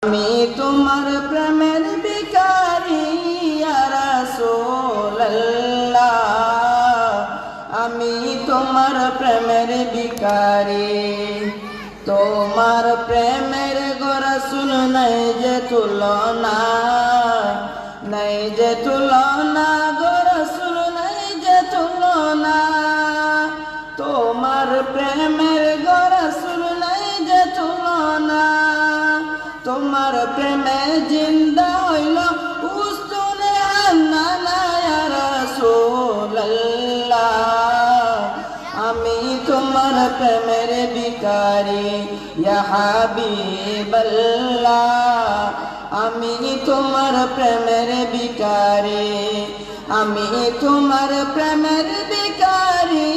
আমি তোমার প্রেমের ভিখারি ইয়া রাসূলুল্লাহ, আমি তোমার প্রেমের ভিখারি। তোমার প্রেমের গো রাসূল নাই যে তুলনা, নাই যে তুলনা গো রাসূল নাই যে তুলনা। তোমার প্রেমের গো রাসূল নাই যে তুলনা। তোমার প্রেমে জিন্দা হইল উস্তুনে হান্নানা ইয়া রাসূলুল্লাহ, আমি তোমার প্রেমের ভিখারি ইয়া হাবিবাল্লাহ, আমি তোমার প্রেমের ভিখারি, আমি তোমার প্রেমের ভিখারি।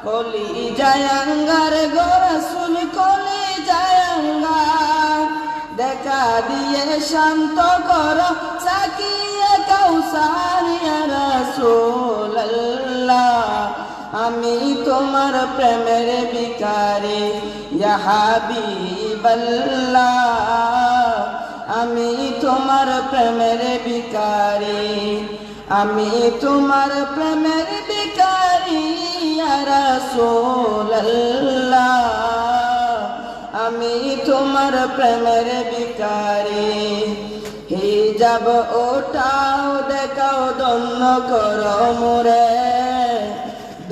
কলি জায়াঙ্গার গো রাসূল কলি জায়াঙ্গার, দেখা দিয়ে শান্ত কর সাকিয়ে কাউসার ইয়া রাসূলুল্লাহ, আমি তোমার প্রেমের ভিখারি ইয়া হাবিবাল্লাহ, আমি তোমার প্রেমের ভিখারি, আমি তোমার প্রেমের ভিখারি ইয়া রাসূলুল্লাহ, আমি তোমার প্রেমের ভিখারি। হিজাব ওঠাও দেখাও ধন্য করো মোরে,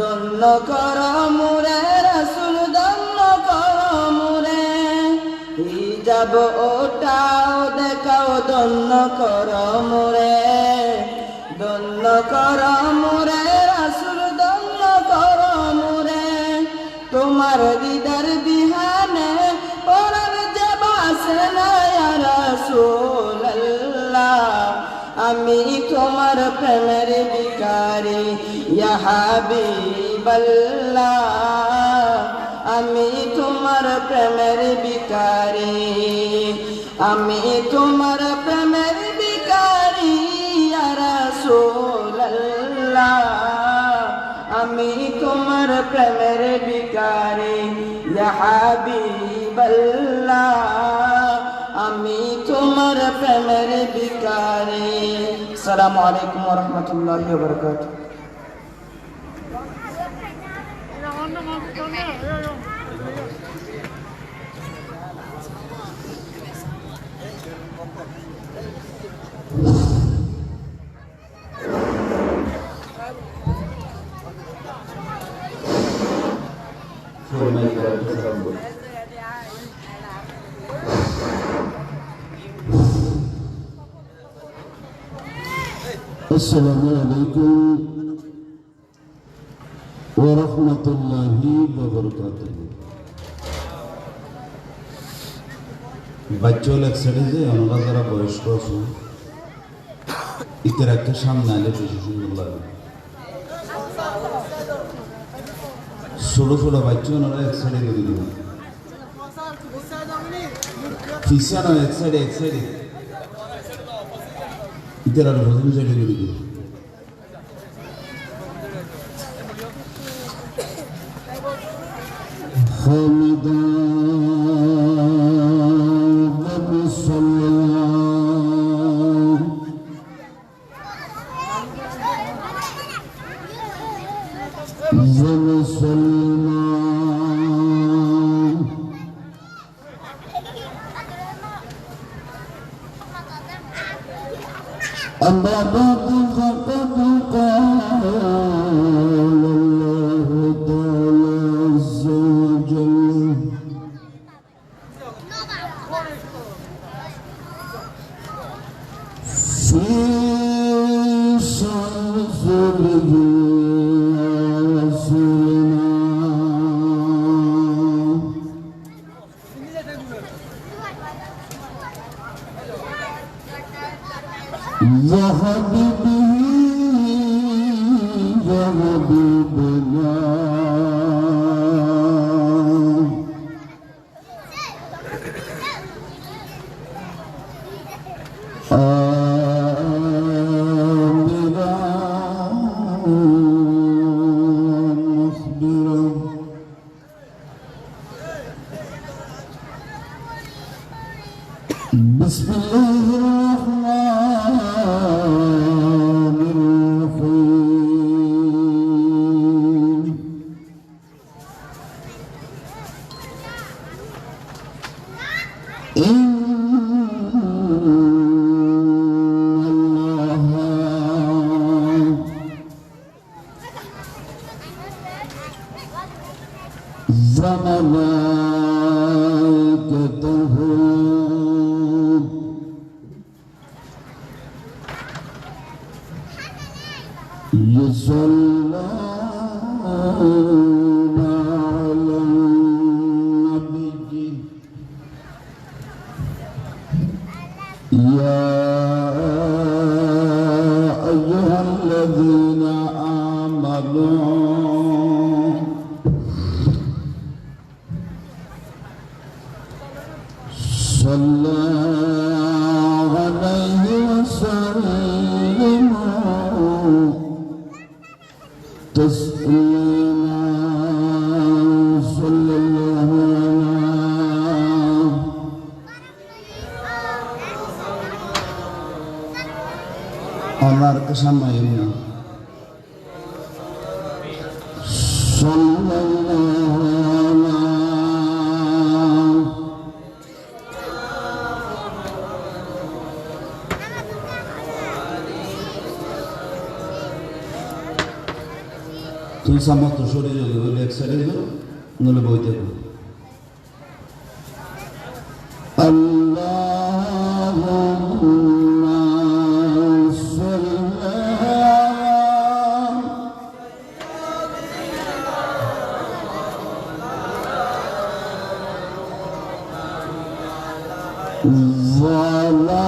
ধন্য করো মোরে রাসূল ধন্য করো মোরে। হিজাব ওঠাও দেখাও ধন্য করো মোরে, ধন্য করো মোরে রাসূল ধন্য করো মোরে। তোমার দিদার বিহানে পরার যে বাসে না ইয়া রাসূলুল্লাহ, আমি তোমার প্রেমের ভিখারি ইয়া হাবিবাল্লাহ, আমি তোমার প্রেমের ভিখারি, আমি তোমার প্রেমের ভিখারি ইয়া রাসূলুল্লাহ, আমি তোমার প্রেমের ভিখারি ইয়া হাবিবাল্লাহ, আমি তোমার প্রেমের ভিখারি। আসসালামু আলাইকুম ওয়া রাহমাতুল্লাহি ওয়া বারাকাতুহু। আসসালামু আলাইকুম ওয়া রাহমাতুল্লাহি ওয়া বারাকাতুহু। বাচ্চা এক সাইডে যে আমরা যারা বয়স্ক আছো ইতের একটা সামনে আলে বেশি সুন্দর লাগে। ছোট ছোট বাচ্চা ওনারা এক সাইডে করে দিব, পিছানো এক সাইডে ইতের আর প্রথম সাইডে করে দিব। أما بعد فقد قال الله تعالى عز وجل في رسوله رسولنا ذهب به وحبيبنا آمرا مخبرا بسم الله الرحمن الرحيم إن الله وملائكته يصلون على النبي يا أيها الذين آمنوا صلى عليه وسلموا تسليما صلى الله عليه আমার kesamaya sallallahu তুই সামর্থ্য শরীর হলে এক সাইডে দিল নলে বইতে আল্লাহুম্মা সাল্লি আলা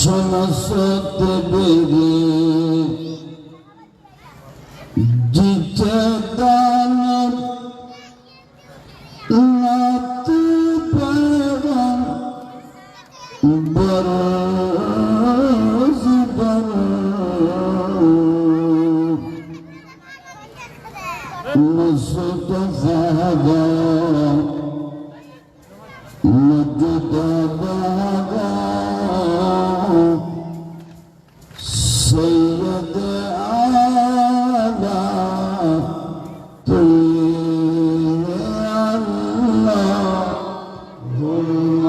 সমস্ত বেগে জিতে দান নাতে পারাম বরজ বর মুস্তফা মজুদ سيد آلا اللهم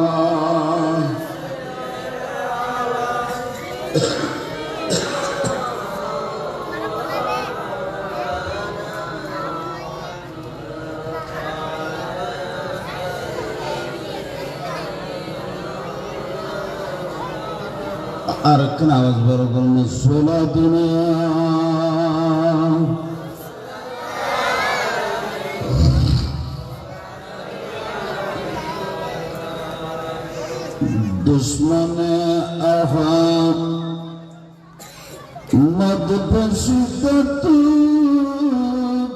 আর কোন আওয়াজ বড় করুন সোলাতুনা दुश्मने अहम मद बशिदत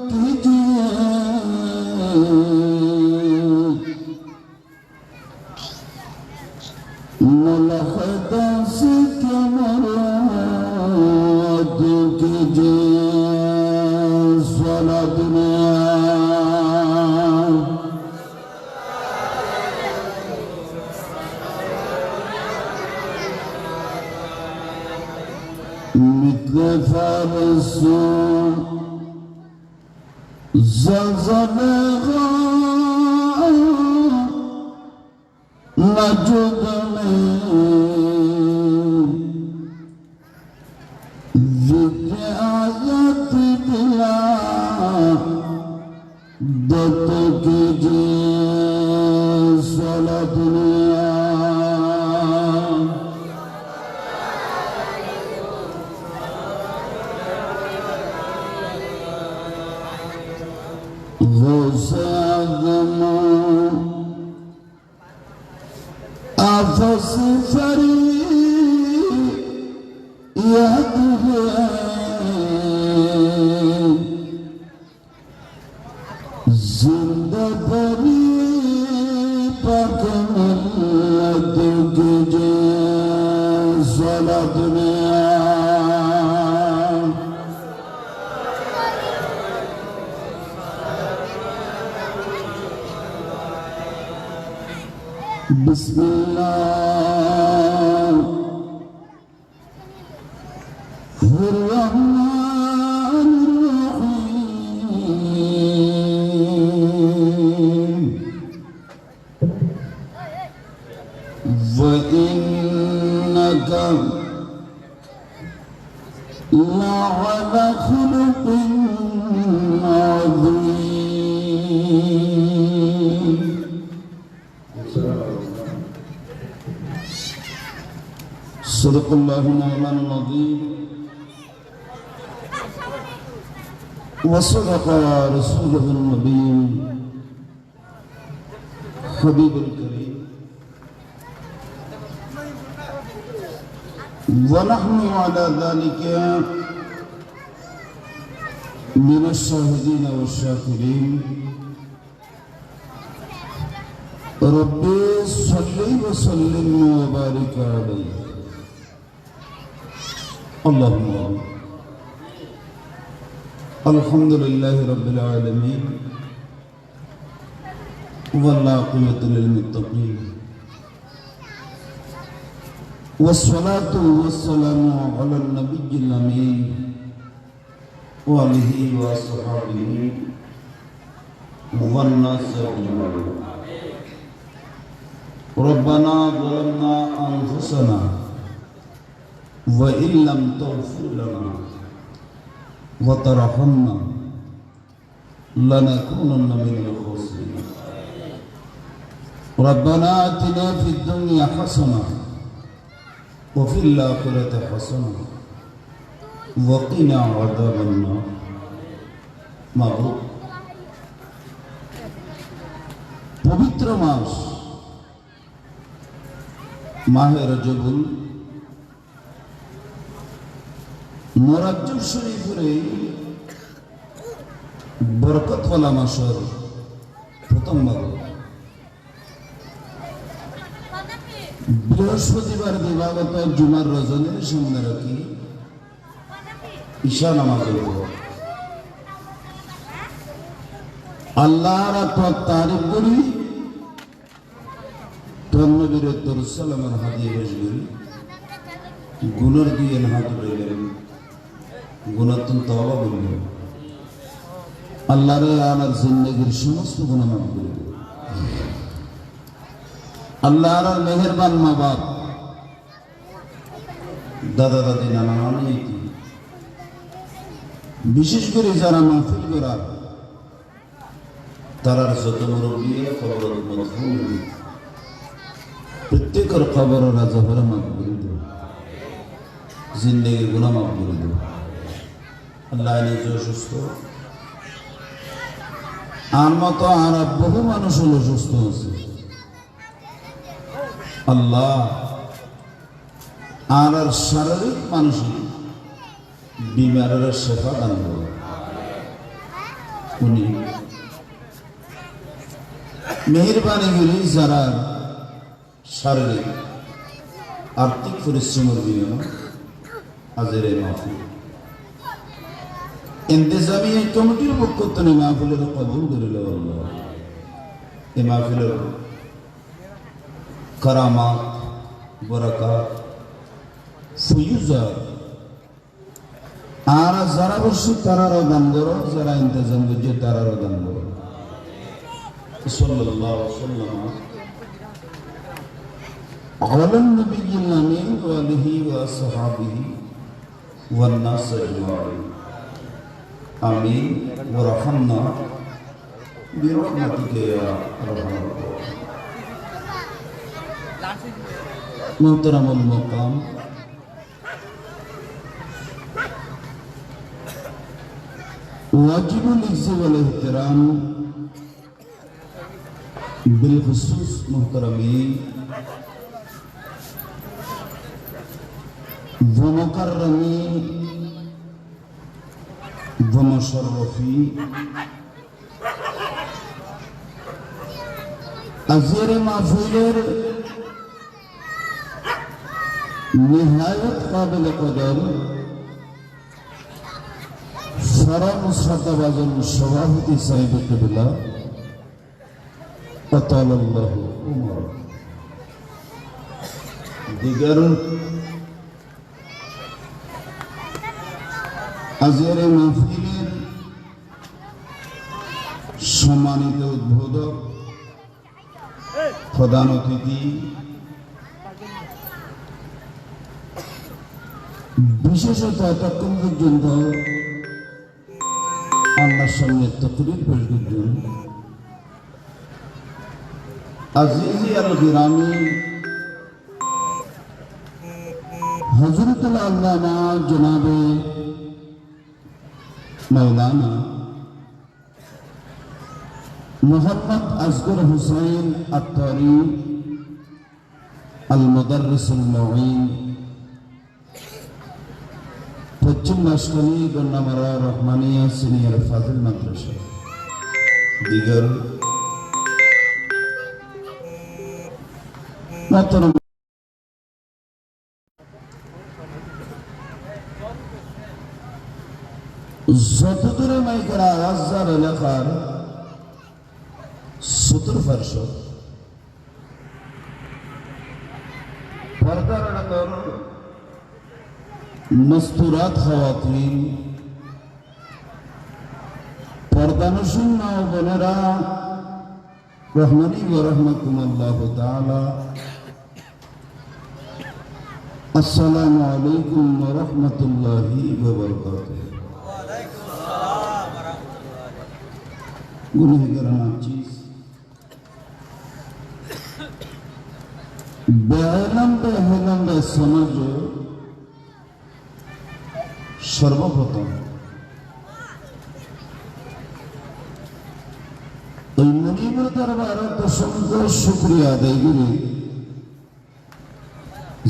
कीजिए मुलखदा से कमरात कीजिए सारा दुनिया مثل فارس زلزلها نجد में ذكر आयत दिया दत्त कीजिए सारा दुनिया غوث اعظم آفس فریاد ہے زندہ بری پاک ملت کی سالا دنیا بسم الله الرحمن الرحيم وإنك لعلى خلق عظيم صدق الله مولانا العظيم وصدق رسوله النبي حبيب الكريم ونحن على ذلك من الشاهدين والشاكرين ربي صل وسلم وبارك عليه اللهم الحمد لله رب العالمين والعاقبة للمتقين والصلاة والسلام على النبي الأمين وآله وصحبه والناس أجمعين ربنا ظلمنا أنفسنا وإن لم تغفر لنا وترحمنا لنكونن من الخاسرين ربنا آتنا في الدنيا حسنة وفي الآخرة حسنة وقنا عذاب النار মাবুদ পবিত্র মাস মাহে রজবুল মোরাজ্জব শরীফের বরকতওয়ালা মাসের প্রথম ভাগ বৃহস্পতিবার দিবাগত জুমার রজনীর সামনে রাখি ঈশা নামাজ আল্লাহর তারিফ করি নবীর সালামের হাদিয়ে বসবেন গুনার দিয়ে হাত উঠে গেলেন গুনাতুন তওবা বললেন আল্লাহরে আমার জিন্দেগির সমস্ত গুনাহ মাফ করে দেন আল্লাহর মেহেরবান মা বাপ দাদা দাদি নানা নানি বিশেষ করে যারা মাহফিল করার তারার যত মুরব্বী খবর মজবুর প্রত্যেকের খবর রাজা ভরে মাফ করে দেন জিন্দেগির গুনাহ মাফ করে দেন আল্লাহ নিজে অসুস্থ আর মতো আর বহু মানুষ হলো সুস্থ আছে আল্লাহ আর শারীরিক মানসিক বিমারের শেফা দান করুন উনি মেহেরবানি করে যারা শারীরিক আর্থিক পরিশ্রমের বিনিময়ে আজের এই মাহফিল ইন্তেজামি কমিটির পক্ষ থেকে মাহফিলের কবুল করিল আল্লাহ। এই মাহফিলের কারামাত বরাকাত ফুয়ুজাত আর যারা বসে তারারও দান করো, যারা ইন্তজাম করছে তারারও দান করো। সাল্লাল্লাহু আলাইহি ওয়াসাল্লাম على النبي الأمين وآله وصحبه والناس أجمعين آمين ورحمنا برحمتك يا أرحم الراحمين. محترم المقام واجب العزة والاحترام بالخصوص محترمين ومكرمين ومشرفين আজকের মাহফিলের নিহায়ত কাবিল কদর শরম শ্রদ্ধাভাজন সভাপতি সাহেব কিবলা আতালাল্লাহু উমর দিগার আজকের মাহফিলের সম্মানিত উদ্বোধক প্রধান অতিথি বিশেষত এতক্ষণ পর্যন্ত আল্লাহর সামনে তকরীর পেশ করছেন আজিজি আল গিরামি হযরতুল আল্লামা জনাবে মৌলানা মোহাম্মদ আসগর হুসাইন আত্তারি আল মুদাররিসুল মুঈন পশ্চিম মাসকালী গন্নামারা রহমানিয়া সিনিয়র ফাজিল মাদ্রাসা দিগার মোহতারাম যতদূরে মাইকের আওয়াজ যার এলাকার সত্তর পার্শ্বদ পর্দার আড়াতর মস্তুরাত খাওয়াতিন পর্দানসীন মা ও বোনেরা রহমানি ওয়া রাহমাতুল্লাহি তাআলা আসসালামু আলাইকুম ওয়া রাহমাতুল্লাহি ওয়া বারাকাতুহু। গুনাহগারানা চিজ বেআলম বেহলম সমাজ সর্বপ্রথম ওই মুনিবের দরবারে অসংখ্য শুকরিয়া আদায় করি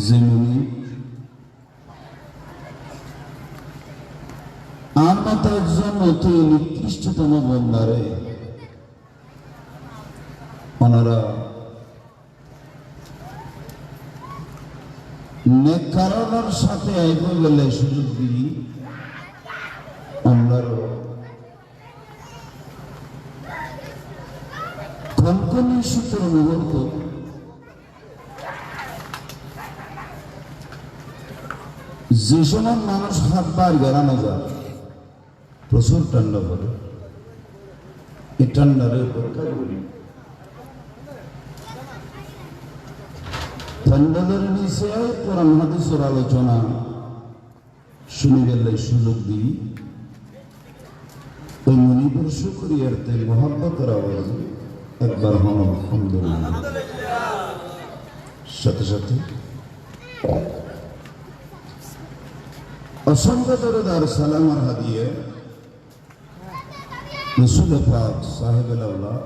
যে মুনি আমার মতো একজন অতি নিকৃষ্টতম বন্দারে ওনারা নেকারণের সাথে আইব গেলে সুযোগ দিই আমরার কনকনি সূত্র মুহূর্ত যে সময় মানুষ হাত বার গড়ানো যায় প্রচুর ঠান্ডা পড়ে এই ঠান্ডারে পরীক্ষা করি ঠান্ডাদের নিচে কোরআন হাদিসের আলোচনা শুনে গেলে সুযোগ দিই ওই মনিপুর শুকরিয়ার তেল মহব্বতের আওয়াজে একবার হন আলহামদুলিল্লাহ। সাথে সাথে অসংখ্য দরুদ আর সালাম আর হাদিয়া রাসূল পাক সাহেবুল আওলাদ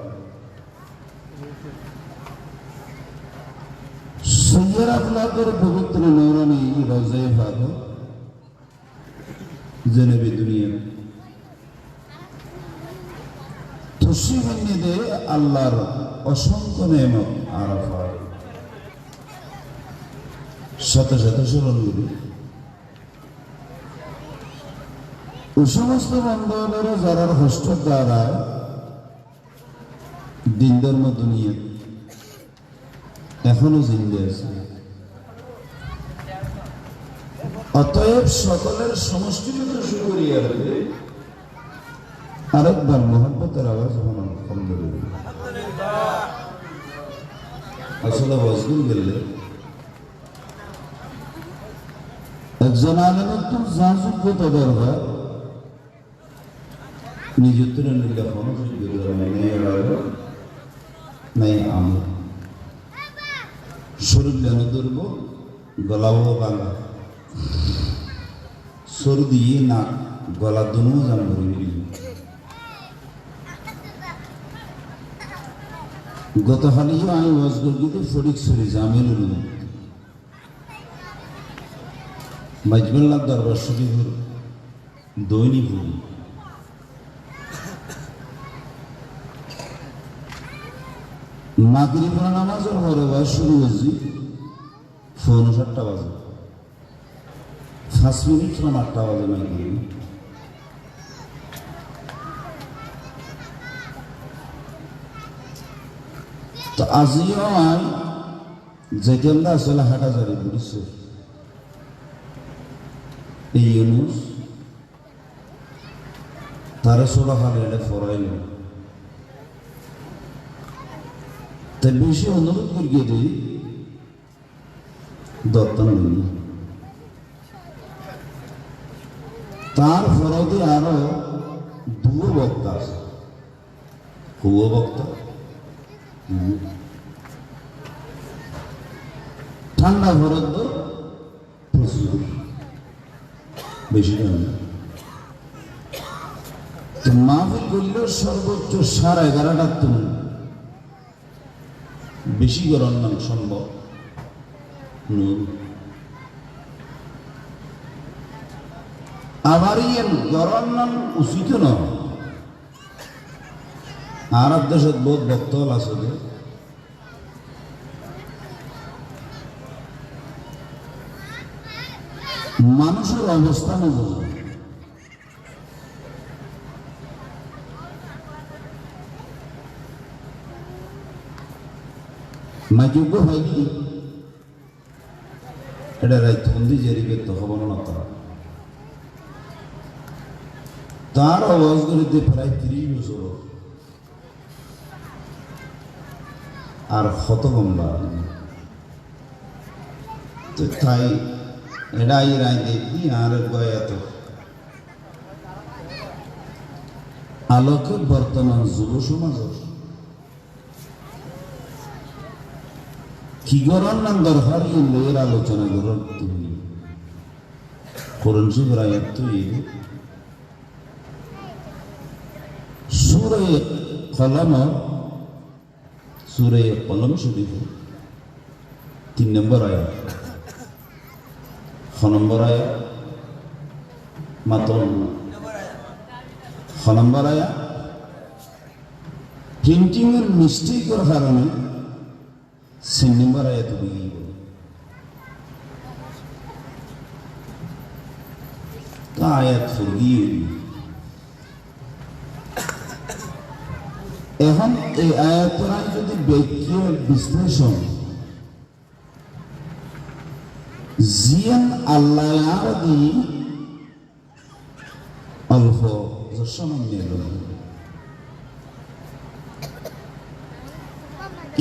সৈয়দ আখলাকের পবিত্র নূরানী রওজায়ে পাক জনাবে দুনিয়া তশরিফ এনে আল্লাহর অসংখ্য নেয়ামত আরাফা শত শত স্মরণ করি। ওই সমস্ত বন্ধনেরা যারা হস্ত দ্বারা দিন ধর্ম দুনিয়া এখনো জিন্দে আছে। অতএব সকলের সমষ্টিগত শুকরিয়া রেখে আরেকবার মোহাম্মতের আওয়াজ হলো আলহামদুলিল্লাহ। আসলে ওয়াজগুল গেলে একজন আলেমের তো যা যোগ্যতা দরকার নিজের নিলে কোনো যোগ্যতা নেই। আমি শরীর লেনে ধরব, গলাও বাংলা সরু দিয়ে না গলা দুনো জান ধরি। গতকালিও আমি ওয়াজ করতে ফটিক সরি জামিল মাজবেল্লার দরবার শরীফের দৈনিক ভূমি মাগরিব নামাজের পরে ওয়াজ শুরু হয়েছি 7:30 বাজে, 5 মিনিট না 8টা বাজে মাগরিব। তো আজিও আই যেখানে আসলে হাটাজারি বুঝছে এই ইউনুস তারা সোলা খালে এটা ফরাইল। তাই বেশি অনুরোধ করিয়ে দিই দত্তন নেই। তার ফরদে আরো দুও বক্তা আছে, হুয়ো বক্তা ঠান্ডা ফরদ প্রচুর বেশি তো মাহফিল করলেও সর্বোচ্চ 11:30টার তুমি বেশি গরম নাম সম্ভব আবার গরম নাম উচিত নয়। আর দেশত বহুত বক্তল আছে যে মানুষের অবস্থান বোঝে। যোগ্য হয়নি এটা রাইতবন্দি জেরিকে তো হব না। তার আওয়াজ করিতে প্রায় 30 বছর আর কত গম্বা তো তাই এটাই রায় দেখি আর এত আলোকে বর্তমান যুব সমাজের কি গরম নাম দরকার এর আলোচনা করুন। তুমি কোরআন শরীফের আয়াত তুই সূরা কলম শরীফ 3 নম্বর আয়াত 6 নম্বর আয়াত মাত্র 6 নম্বর আয়াত প্রিন্টিং এর মিস্টেকের কারণে 3 নম্বর আয়াত দিয়ে গেল। তো আয়াত ফুরিয়ে এখন এই আয়াতরা যদি ব্যাখ্যা বিশ্লেষণ জিয়ান আল্লাহ দি অল্প সামান্য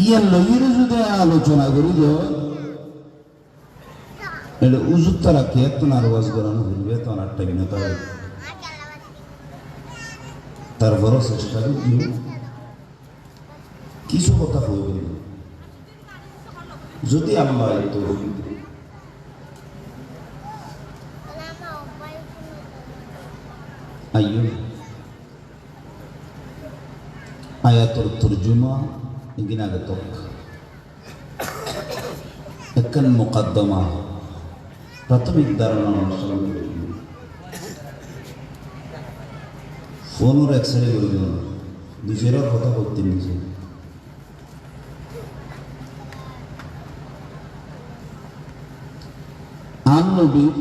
ইয়ার লগের যদি আলোচনা করি যে এটা উজুত তারা কে এত নার্ভাস করানো ঘুরবে তো আর টাইম না তারপরও চেষ্টা করি কিছু কথা বলবে যদি আল্লাহ তো আয়াতর তর্জমা গিনাগত একখান মোকদ্দমা প্রাথমিক ধারণা অনুসরণ করি ফোনের এক সাইডে করে দেব নিজের কথা করতে নিজে নবীর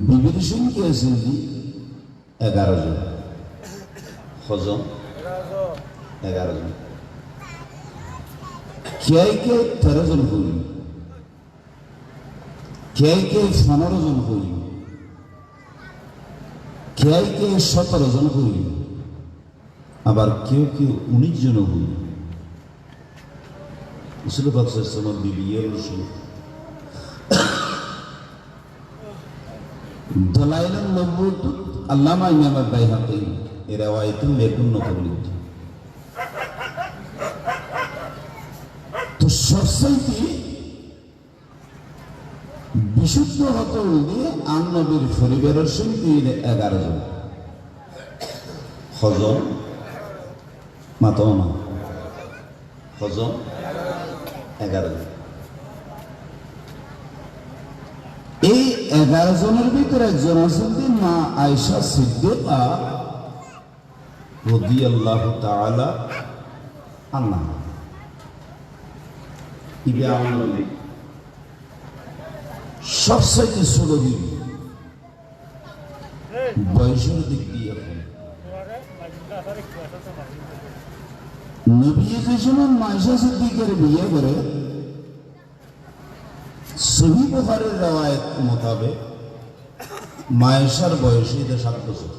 বিবির সংখ্যা আছেন 11 জন। কজন? 11 জন। কে 13 জন করি, কে 15 জন করি, কে 17 জন করি, আবার কেউ 19 জন করি। রসুল পাক সাল্লাল্লাহু আলাইহি ওয়াসাল্লাম বিবি রসুল দলাইলুন নবুওয়াত আল্লামা ইমাম আল-বাইহাকি এর রওয়ায়াতুল মেকুন নকল। তো সবচাইতে বিশুদ্ধ হতে হলে আন নবীর পরিবারের সঙ্গে 11 জন। হজন মাতমা হজন 11 জন। এই 11 জনের ভিতরে একজন আছেন মা আয়েশা সিদ্দিকা রাদিয়াল্লাহু তাআলা আনহা। ইবে আমার নবী সবচেয়ে ছোট বিবি, বয়সের দিক দিয়ে নবী যে সময় আয়েশা সিদ্দিকার বিয়ে করে সহিহ বুখারীর রওয়ায়াত মোতাবেক আয়েশার বয়স 7 বছর।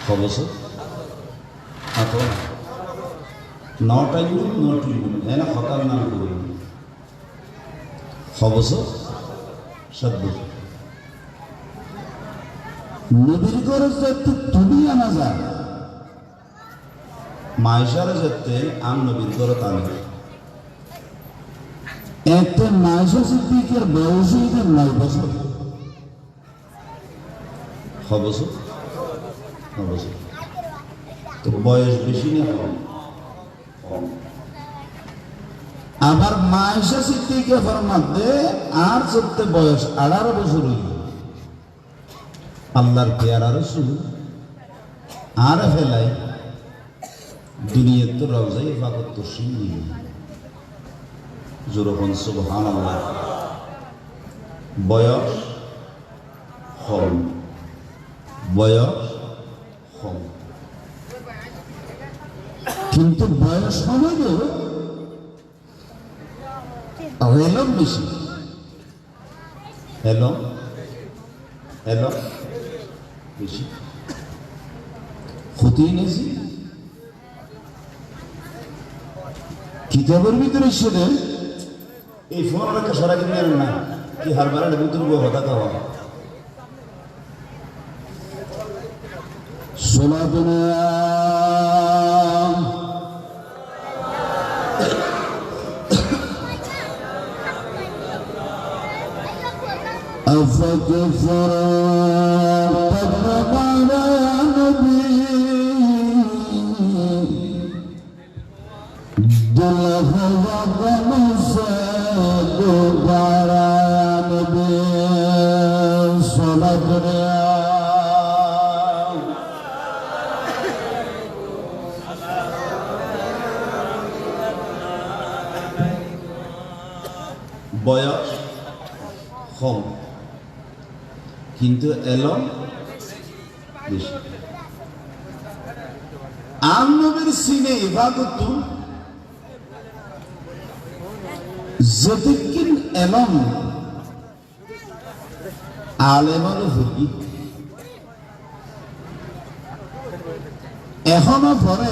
কত বছর? 9টাই না হতার নাম করি 6 বছর 7 বছর। নবীর ঘরে যেতে তুমি আনা যায়, আয়েশার যেতে আন নবীর ঘরে তা নেই। একটা আয়েশা সিদ্দিকার বয়স 9 বছর। 6 বছর 9 বছর। তো বয়স বেশি না কম? আবার আয়েশা সিদ্দিকা ফরমাতে আর সত্যি বয়স 18 বছর হইল। আল্লাহর পেয়ারা রাসূল আর ফেলাই দুনিয়ার তো রওজায়ে পাকের তো সিঁড়ি জোরখন সুবহানাল্লাহ। বয়স কম, বয়স কম, কিন্তু বয়স কমাইলেও এলম বেশি। এলম বেশি ক্ষতি নেছি। কিতাবের ভিতরে সেটা এই ফোন একটা সারা কিনে না কি হারবারের ভিতরে হতা খাওয়া সোলাদনা أفكفر قدرك على نبي دلها وغمسك على نبي صلاتنا বয়স কম কিন্তু এলম বেশি। আন নবীর সিনে ইবাদত যতক্ষণ এলম আলেমর ভুগি এখনো পরে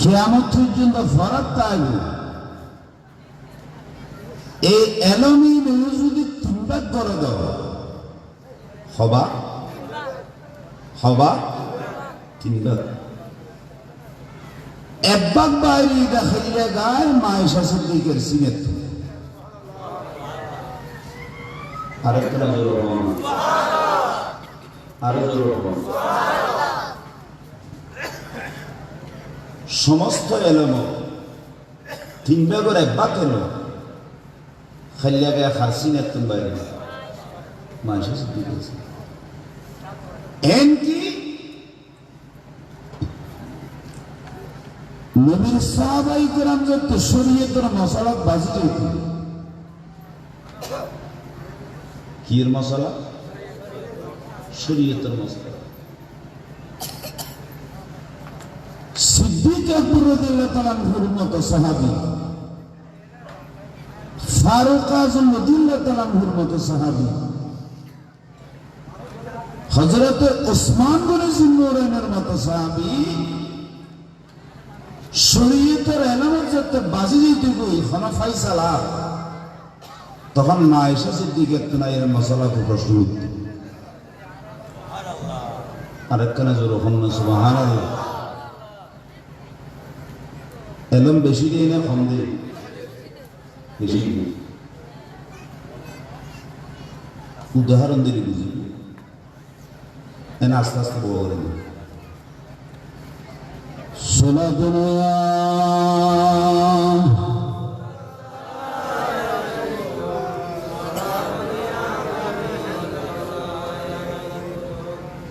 কিয়ামত পর্যন্ত ফরাত থাকবে। এই এলমি যদি তিনবার করে দাও হবা তিনবার। একবার বাইরে দেখাইলে গায় আয়েশা সিদ্দিকার সিনেত। আরেকটা সমস্ত এলম তিনবার করে একবার কেন খাইলে গায়ে খারসি নেতুন বাইরে আয়েশা সিদ্দিকা এনকি নবীর সাহাবাই কেরাম যত শরীয়তের মশলা বাজি যেত কির মশলা শরীয়তের মশলা সিদ্দিক আকবর রাদিয়াল্লাহু তাআলা আনহুর মতো সাহাবী ফারুক আযম রাদিয়াল্লাহু তাআলা আনহুর মতো সাহাবী হযরত ওসমান গনি জিন্নুরাইনের মতো সাহাবী শরীয়তের এলামত যাতে বাজি যেতে গই খানা ফাইসালা তখন না এসে সিদ্দিক একখানা এর মশলাকে প্রশ্ন উঠত আরেকখানা জোর হন্না সুবহানাল্লাহ এলম বেশি দেয় না কম দেয় বেশি উদাহরণ দিলে বুঝি এনে আস্তে আস্তে বড় করে দেয় সোনা দুনিয়া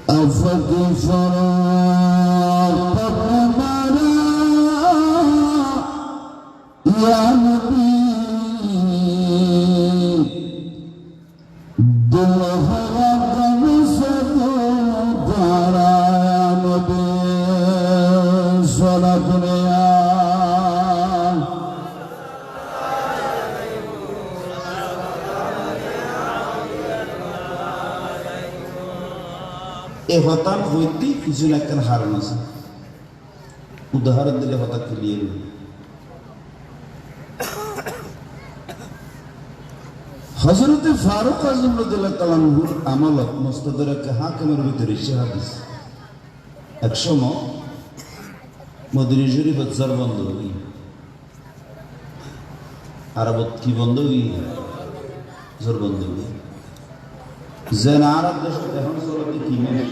أفكي فراق الرمانا يا نبي دلها غمسة دارا يا نبي صلاة دنيا এ হতান হইতে কিছু না একটা হারান আছে উদাহরণ দিলে হঠাৎ ক্লিয়ার হই হযরতে ফারুক আযম রাদিয়াল্লাহু তাআলা আনহুর আমলত মুস্তাদরাক হাকিমের ভিতরে সে হাদিস একসময় মদিনা শরীফের জর বন্ধ হই আরবত কি বন্ধ হই জর বন্ধ হই যেন আরব দেশে এখন চলতে কি মাস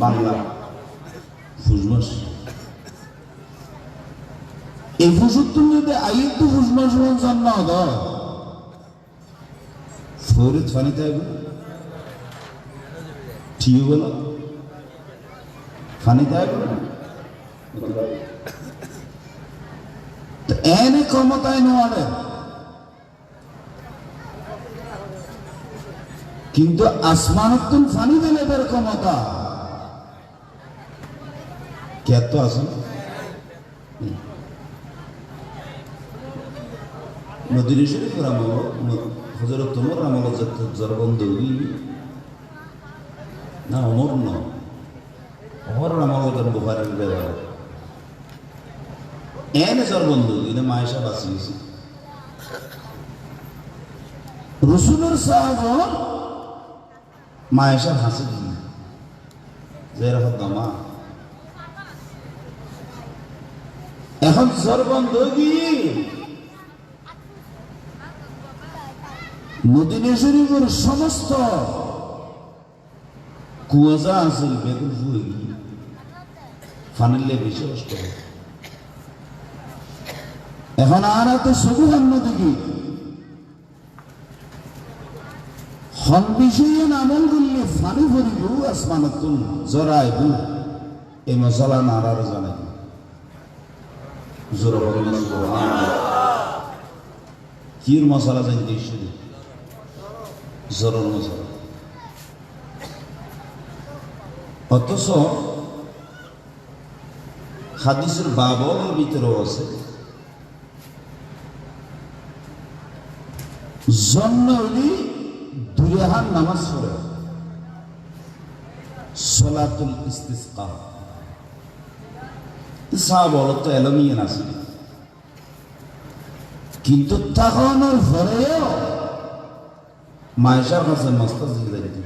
বাংলা ফুস মাস এই ফুসুর তুমি যদি আইয়ের তো ফুস মাস জান না দাও ফরিদ ফানিতে হবে ঠিক বলো ফানিতে হবে তো এনে ক্ষমতায় নোয়ারে কিন্তু আসমানতুন ফানি দিলে বের ক্ষমতা কেত আছে মদিনা শরীফের আমল হযরত ওমর আমল জরবন্দ না ওমর না ওমর আমল করেন বুখারীর ব্যবহার এনে জরবন্দ ইনে মায়েশা বাঁচিয়েছে রসুলের সাহাবা মায়েশার হাসি দিন যে রকম দামা এখন জরবন্দ গিয়ে মদিনা শরীফের সমস্ত কুয়াজা আছে বেগুন ফুয়ে গিয়ে ফানিলে বেশি কষ্ট এখন আর এত সবুজ অন্যদিকে হন বিষয়ে আমল করলে ফানি ভরিব আসমানতুন জরাইব এই মশলা নাড়ার জানে জোর কির মশলা জানতে শুধু জোরের মশলা অথচ হাদিসের বাবর ভিতরেও আছে জন্ম হইলি দুরেহান নামাজ পড়ে সলাতুল ইস্তিসকা সাহাবা তো এলমিয়ান আছে কিন্তু তখনও পরেও মায়েশার কাছে মস্ত জিজ্ঞাসা দিত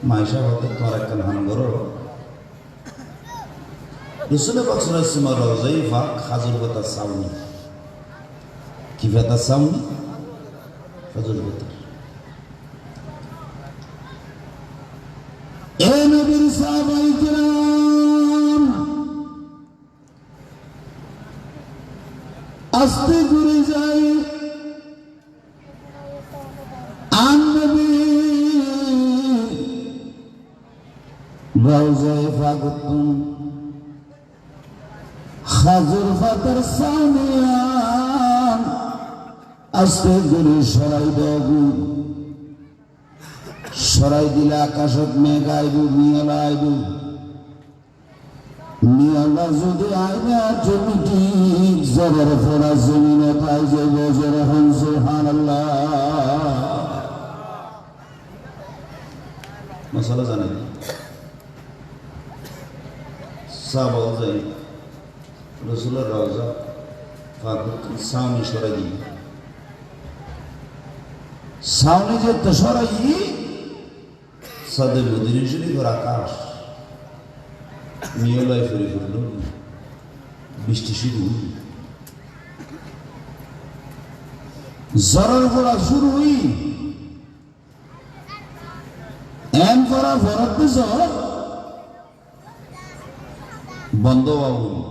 মায়েশা হতে তোমার একটা হান করো রসুল পাক সাল্লাল্লাহু আলাইহি ওয়াসাল্লাম রওজায়ে পাক হাজর কথা সাউনি কি কথা সাউনি হাজর কথা এ নবীর সাহাবায়ে কিরাম আস্তে ঘুরে যায় রওজায়ে পাক সাজুর ফাতার সাউনিয়ান আস্তে করে সরাই দেবু সরাই দিলে আকাশত মেঘ আইব মিয়ালা আইব মিয়ালা যদি আইনা তুমি ঠিক জবর ফোড়া জমিনে পাই যে বজর হন সুবহানাল্লাহ মশালা জানেন সাহাবা যাই রসুলের রওজা সামনে সরাই দিই সামনে যে সরাই সাদে মদিনা শরীফের আকাশ মিয়ালায় ফিরে ফিরল বৃষ্টি শুরু জরার পড়া শুরু হই এম করা ফরত জ্বর বন্ধ বাবু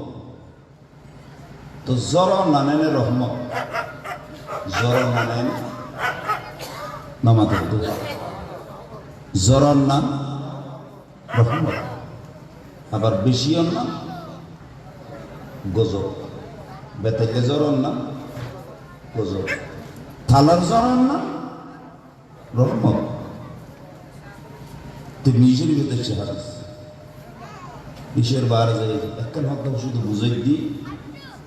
তো জ্বর নানেন রহমত জ্বর নানেন নামাতে জ্বর নাম রহমত আবার বেশি নাম গজব বেতাইলে জ্বর নাম গজব থালার জ্বর নাম রহমত তুই নিজেরই ভেতর চেহারা বিশ্বের বার যায় একখান হক শুধু বুঝাই দিই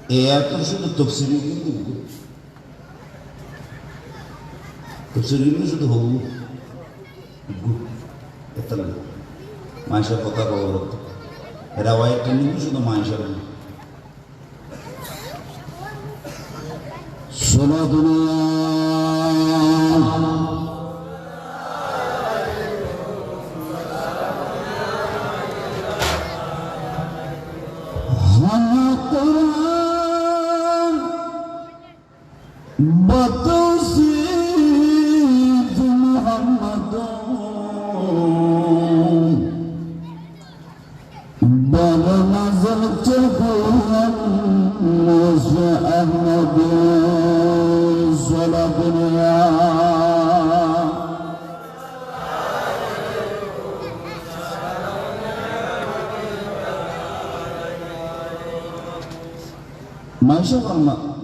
এ এত শুধু তফসিলি কিন্তু তফসিলি শুধু হবু এত মাইশার কথা খবর হতো এরা ওয়াইটা নিবি শুধু মাইশার শোনো দুনিয়া بتوصيف محمد بل نزلت موسى أحمد صلى الدنيا ما شاء الله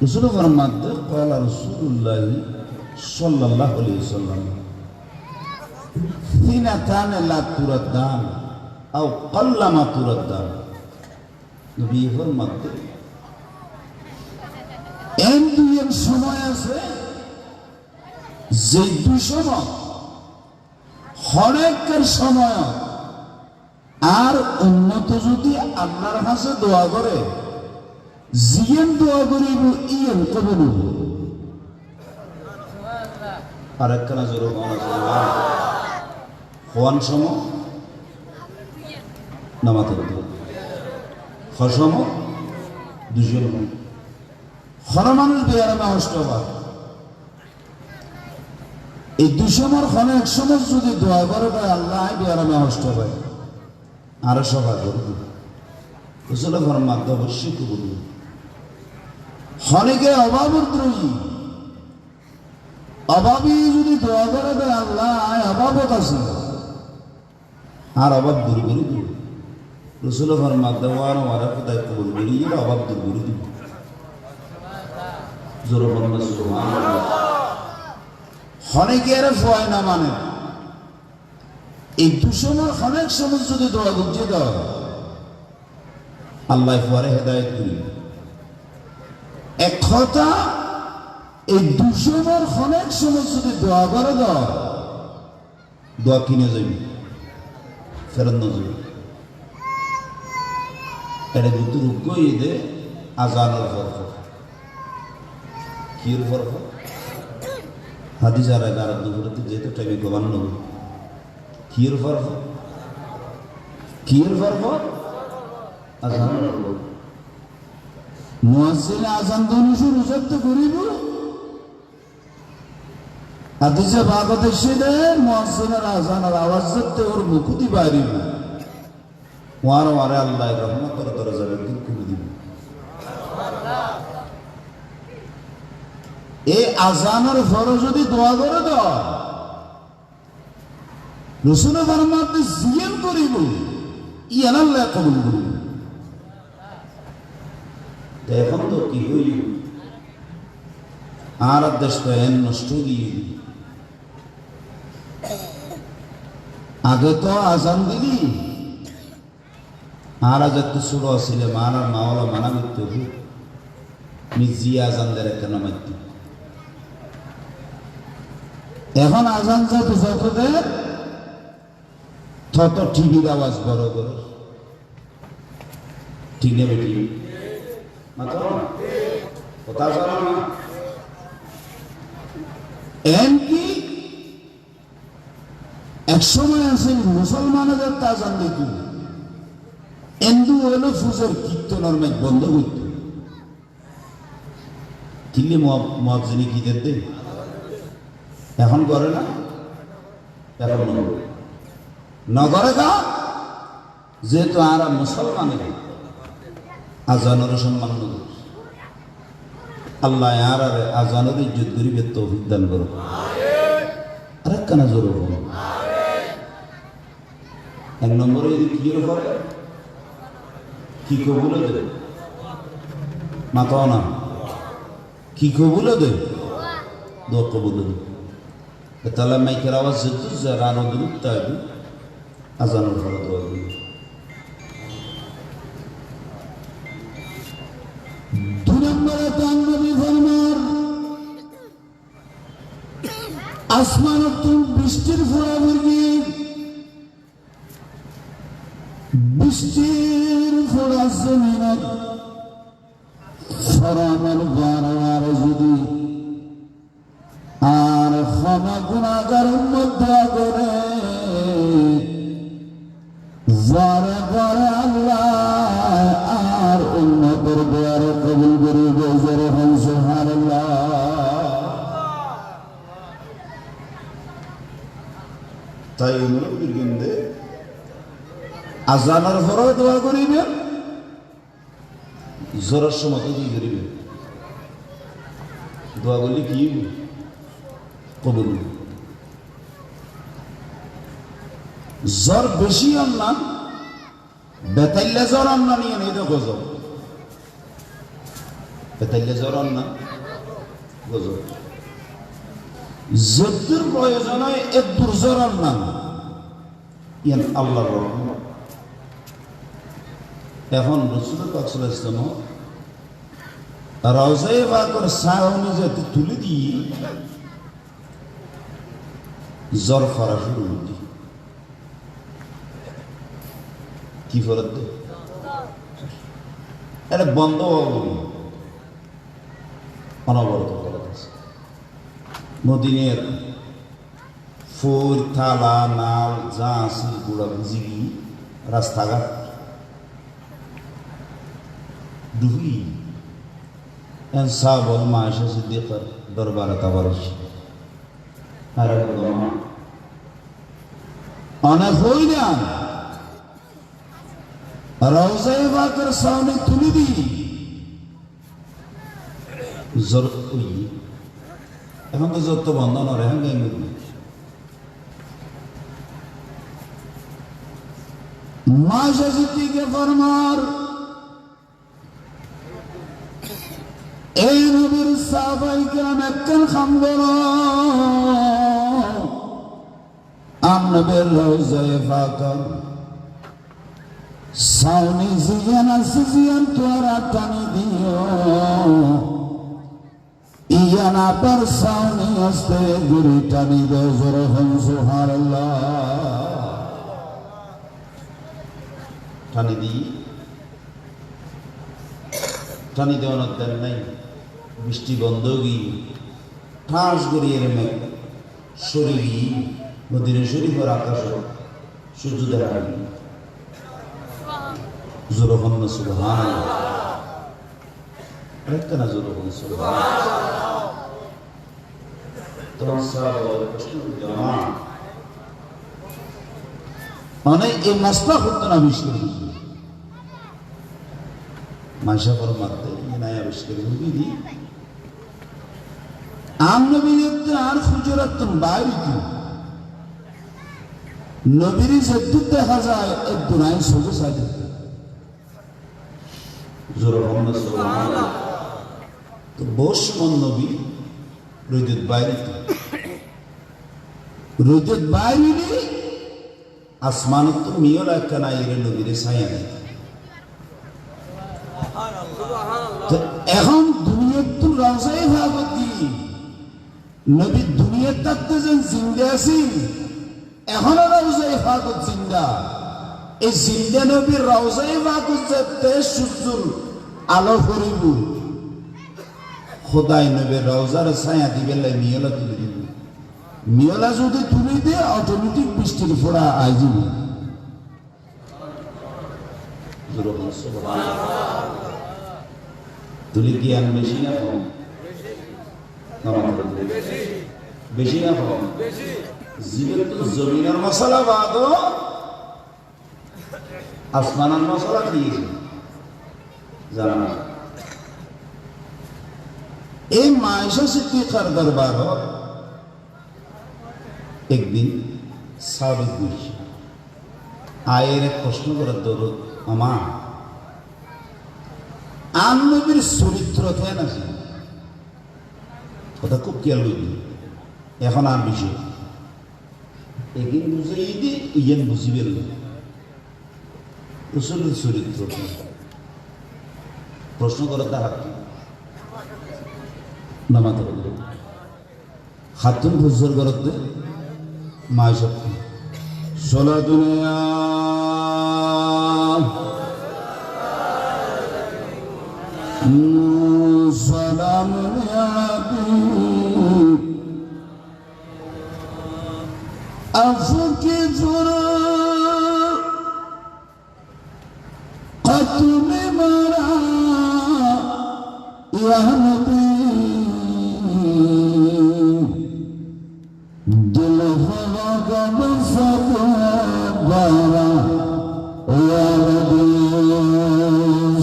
رسول فرماتے قال رسول الله صلى الله عليه وسلم ثنتان لا تردان او قل ما تردان নবী ফরমাতে দুই সময় আছে যে দুই সময় হরেকের সময় আর উন্নত যদি আল্লাহর কাছে দোয়া করে জিয়ান দোয়া করিব ইয়ান কবুল আরেকখানা জোর হওয়ান সম নামাতে হতো হসম দুজন হর মানুষ বেয়ারামে অষ্টবার এই দুসমর হনে এক সময় যদি দোয়া করে আল্লাহ বেয়ারামে অষ্টবার আরো সভা করবে রসুল ফরমাতে অবশ্যই কবুল অনেকে অভাবদ্রোহী অভাবী যদি দোয়া করে দেয় আল্লাহ অভাবত আছে আর অভাব দূর করে দিব রসুল ফরমাতে ওয়ার ওয়ারা কোথায় কবুল করি অভাব দূর করে দিব জোর ফরমা সুবহানাল্লাহ অনেকে এর ভয় না মানে এই দুসময় অনেক সময় যদি দোয়া গুজিয়ে দাও আল্লাহ পরে হেদায়েত করি এক কথা এই দুসময় অনেক সময় যদি দোয়া করে দাও দোয়া কিনে যাবি ফেরত না যাবি এটা কিন্তু রুগ্য ঈদে আজানের ফরফ কির ফরফ হাদিজার আর দুপুরে যেহেতু টাইমে গবান্ন কির ফরফ আজান মুয়াজ্জিন আজান দনু শুরু করতে করিব হাদিসে ভাগবত এসে মুয়াজ্জিনের আজানের আওয়াজ করতে ওর মুকুতি বাড়িব ওয়ার ওয়ারে আল্লাহ রহমতের দরজা বের করে দিব এই আজানের ফরজ যদি দোয়া করে দাও রসুল ফরমাতে জিয়ান করিব ইয়ান আল্লাহ কবুল করিব তো এখন তো কি হইল আর দেশ তো এন নষ্ট দিয়ে আগে তো আজান দিলি আর আজ একটু ছোট আসলে মার আর মাওলা মানা করতে হবে নিজে আজান দেয় কেন মারত এখন আজান যত যত দেয় তত টিভির আওয়াজ বড় বড় ঠিক নেবে টিভি কথা জানো না এমনকি এক সময় আছে মুসলমানদের তাজান দিত হিন্দু হলো ফুজের কীর্তনের মাইক বন্ধ করত কিনলে মহাজিনী কি দেন এখন করে না এখন নগরে গা যেহেতু আর মুসলমানের আজানের সম্মান করি আল্লাহ আর আজানের ইজ্জত গরিবের তৌফিক দান করো আরেক কানা জোর এক নম্বরে যদি কি করে কি কবুলে দেবে মাথাও না কি কবুলে দেবে দোয়া কবুলে দেবে তাহলে মাইকের আওয়াজ যেত যে রানো দূরত্ব তাই আজানের ফলে দোয়া দিবে দুই নম্বরে তার নবী ফরমান আসমানের তুম বৃষ্টির ফোড়া মুরগি বৃষ্টির ফোড়া জমিনত ফরামের বারবার যদি আর ক্ষমা গুণাগার মধ্যে করে যারা করে আল্লাহ আর উন্নতের দ্বারা কবুল করিবে যেরকম সুবহানাল্লাহ তাই মুরব্বির গন্ধে আজানের পরেও দোয়া করিবে জোরের সময় কি করিবে দোয়া করলে কি কবুল জ্বর বেশি আন্না বেতাইলে জ্বর আন্না নিয়ে নেই তো গজব বেতাইলে জ্বর আন্না গজব যদ্দুর প্রয়োজন হয় এদ্দুর জ্বর আন্না ইয়ান আল্লাহর রহমত এখন রাসূল পাক সাল্লাল্লাহু আলাইহি ওয়াসাল্লাম রওজায়ে পাকের সাউনি যেতে তুলে দিয়ে জ্বর ফরা শুরু হতে কি ফরত দে এটা বন্ধ হবে অনবরত ফরত আছে মদিনের ফুল থালা নাল যা আছে গুড়া বুঝি রাস্তাঘাট ডুবি সাবল মায়েশা সিদ্দিকার দরবারে তাবারস আর অনেক হই না রওজায়ে পাকের সামনে তুলে দিই জোর ওই এখন তো যত বন্ধ না রে হ্যাঁ মায়েশা সিদ্দিকা ফরমার এই নবীর সাহাবায়ে কেরাম একখান খামগর আমনবের রওজায়ে পাক সাউনি জিয়ান আছে জিয়ান তোরা টানি দিও ইয়ান আপার সাউনি আসতে গুড়ি টানি দে জোরহম সুবহানাল্লাহ টানি দি টানি দেওয়ানোর দেন নাই বৃষ্টি বন্ধ গিয়ে ঠাস গড়িয়ে মেঘ শরীরই মদিনা শরীফের আকাশ সূর্য দেখা গেল জোরহন সুবহানাল্লাহ আরেকটা না জোরহন সুবহানাল্লাহ তো সব জামা অনেক এই মাসলা হতো না আবিষ্কার মাসা পর মারতে নাই আবিষ্কার হুবি আম নবীতে আর ফুজরাতুন বাইরিতু নবীর যদ্দুর দেখা যায় এক দুনাই সোজা সাইডে জোর মোহাম্মদ সুবহানাল্লাহ। তো বসমন নবী রোদের বাইরে, রোদের বাইরে আসমানত তো মিয়ল একটা নাই এর নবীরে ছায়া নেই। তো এখন দুনিয়ার তো রওজায়ে ভাগত দি নবী দুনিয়ার থাকতে যেন জিন্দা আছি, এখনো রওজায়ে ভাগত জিন্দা। এই জিন্দা নবীর রওজায়ে ভাগত যেতে সূর্যর আলো করিব, খোদাই নবীর রওজার ছায়া দিবে লাই মিয়লা তুলে দিব। মিয়লা যদি তুলে দিয়ে অটোমেটিক বৃষ্টির ফোড়া আই যাবে। তুলি কি আর বেশি না কম? বেশি না কম? জীবের তো জমিনের মশলা বাদ আসমানের মশলা কি জানা না। এই মায়েশা সিদ্দিকার দরবার একদিন সাবিত বসে আয়ের এক প্রশ্ন করার দরদ, আমার আন নবীর চরিত্র কেন আছে কথা খুব খেয়াল করবি। এখন আর বিষয় একদিন বুঝে দি ইয়ান বুঝিবে রসুলের চরিত্র প্রশ্ন করার তাহার নামাতে হাতুন ফুজর করতে মায় শক্তি সোলা দুনিয়া সালাম আফকে জোরা কতুমে মারা ইয়া নবী दिल हवा गम सब बारा या नबी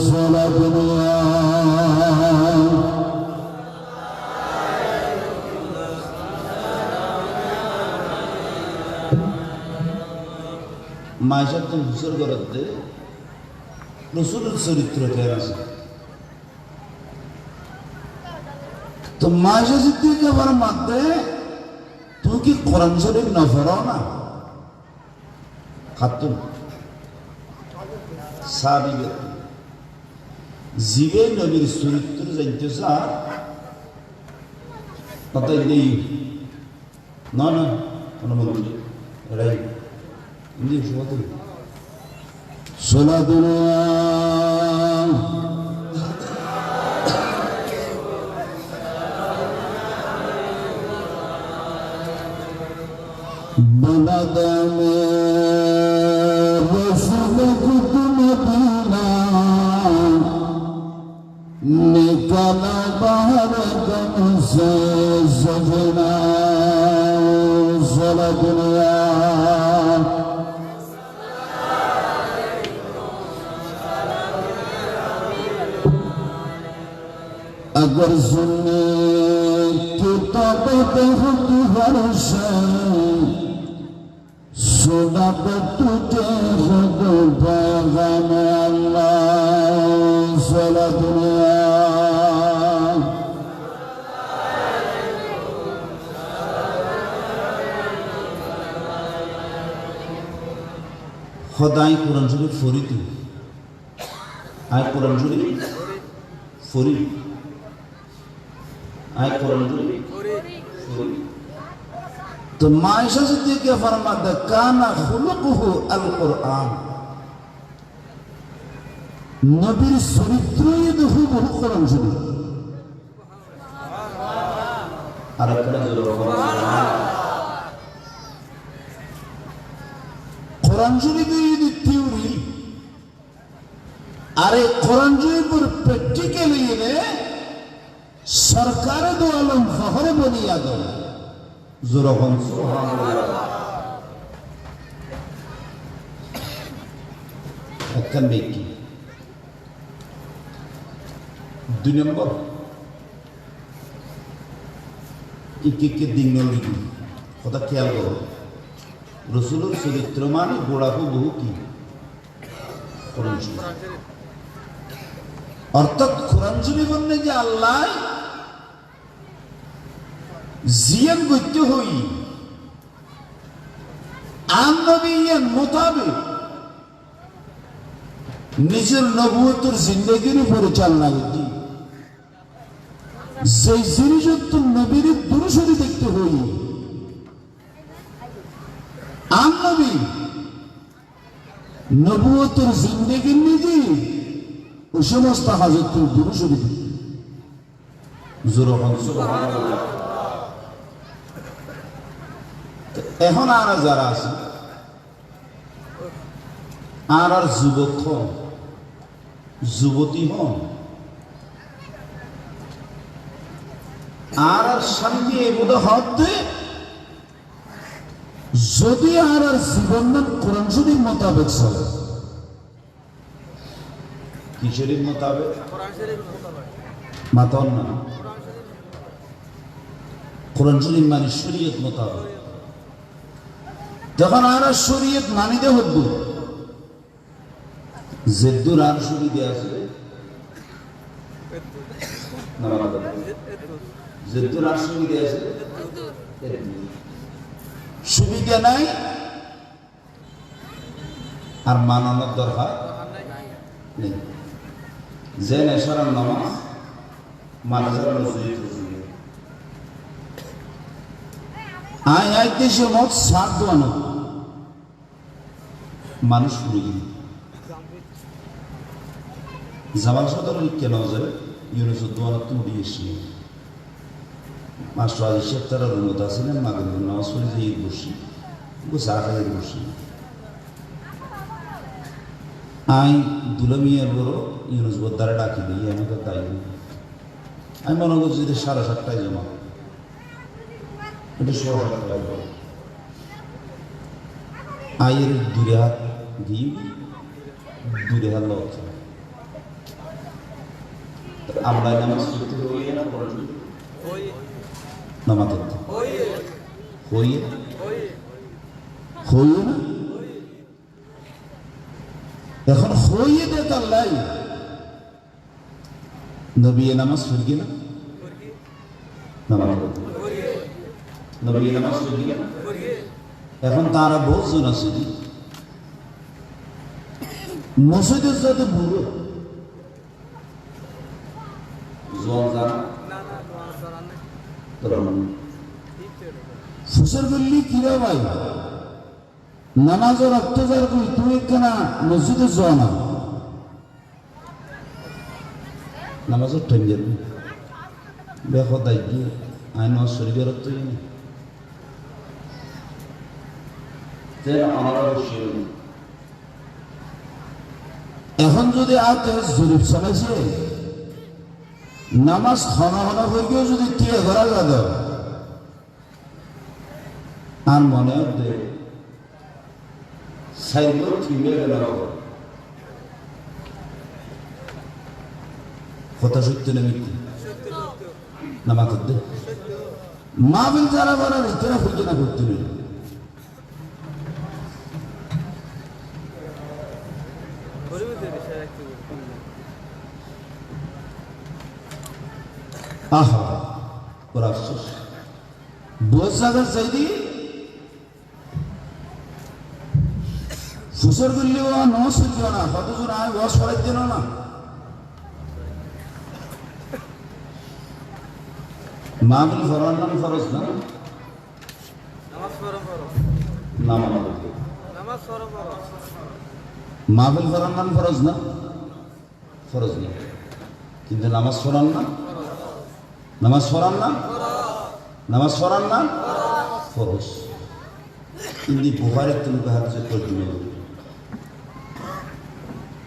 सारा दुनिया মায়ের তো হুসর করতে রসুলের চরিত্র কেন আছে। তো মায়ের সিদ্দিক আমার মাধ্যমে তুই কি কোরআন শরীফ না পড়ো না? খাতুন সাহাবী জীবে নবীর চরিত্র জানতে চা তাই নেই না না অনুমতি এটাই ইন্দি শুভত সোলা দুনিয়া بلد میں رسول خود مدینہ نکلا باہر غم سے سجنا سلا دنیا اگر سننے کتاب خود ہر شے सुनब तुझे खुद पैगाम अल्लाह सारा दुनिया खुदाई कुरान शरीफ फरी तू आय कुरान शरीफ फरी आय कुरान शरीफ फरी तो मायशा सिद्दीक फरमाते काना खुलुकुहु अल कुरआन नबीर चरित्रই দেখো বহু কোরআন শরীফ আর একটা জোরে কোরআন শরীফের এই থিওরি আর এই কোরআন শরীফের প্র্যাকটিক্যালি এনে সরকার দো আলম ফখরে বুনিয়াদ জোরহন সুবহানাল্লাহ একখান ব্যক্তি দুই নম্বর কি দিন লিখি কথা খেয়াল করো রসুলের চরিত্র মানে গোড়াকু বহু কি অর্থাৎ কোরআন শরীফ বললে যে আল্লাহ জিয়ান করতে হই আন নবিয়ান মোতাবেক নিজের নবুয়তের জিন্দগির পরিচালনা করতে যে জিনিস নবীর দুরূশরী দেখতে হই আন নবী নবুয়তের জিন্দগির নিজে ওই সমস্ত হাজতের দুরূশরী দেখতে এখন আর যারা আছে আর যুবক হন যুবতী হন আর সামনে এগুলো হতে যদি আর জীবন কোরআন শরীফ মোতাবেক চলে কি শরীফ মোতাবেক মাতন না কোরআন শরীফ মানে শরীয়ত মোতাবেক যখন আর শরীয়ত মানিতে হব জেদ্দুর আর সুবিধা আছে জেদ্দুর আর সুবিধা আছে সুবিধা নাই আর মানানোর দরকার নেই যে নেশার নামাজ মাদ্রাসার মসজিদ আয় আয় দেশে মত সাত দোয়ানো মানুষ পুরো জামাল সদর কেন যাবে ইউনুস দোয়ানো তো উড়িয়ে এসে মাস্টার আজি শেখ তারা রুমত আছিলেন মাগরিব নামাজ পড়ে যে ঈদ বসি চা খাই বসি আই দুলামিয়ার বড় ইউনুস বদ্দারে ডাকি দিই আমাকে তাই আমি মনে করছি যে 7:30টায় জমা এটা 7:30টায় আয়ের দূরে হাত দিয়ে দূরে হাত লক্ষ আমরা নামাজ পড়তে হই না নামাজ হই হই না এখন হইয়ে দে আল্লাহ নবী নামাজ পড়ি না নামাজ নবী নামাজ পড়ি না এখন তারা বহুজন আছে মসজিদের সাথে বুড়ো ফুসের গল্লি কিরা ভাই নামাজের অত্যাচার করি তুমি কেনা মসজিদে যাও না নামাজের টাইম যাবে দেখো দায়িত্ব আইন শরীরের এখন যদি আতে জরিপ চালাইছে নামাজ হনা হনা হয়ে যদি টিয়া ধরা যাবে আর মনে হতে সাইকেল ঠিকই গেল কথা সত্য না মিথ্যে নামাজ দে মাহফিল যারা বলা ভিতরে ফুটে না করতে নেই আহা ওর আফসোস বোঝ জায়গার চাইদি ফুসর করলে ও নস হইল না কতজন আয় ওয়াশ করাই দিল না মাহফিল ফরমান নাম ফরজ না মাহফিল ফরমান নাম ফরজ না ফরজ না কিন্তু নামাজ পড়ান না নামাজ পড়ান না নামাজ পড়ান না ফরজ কিন্তু বুখারীর তুমি হাদিসে তর্জমা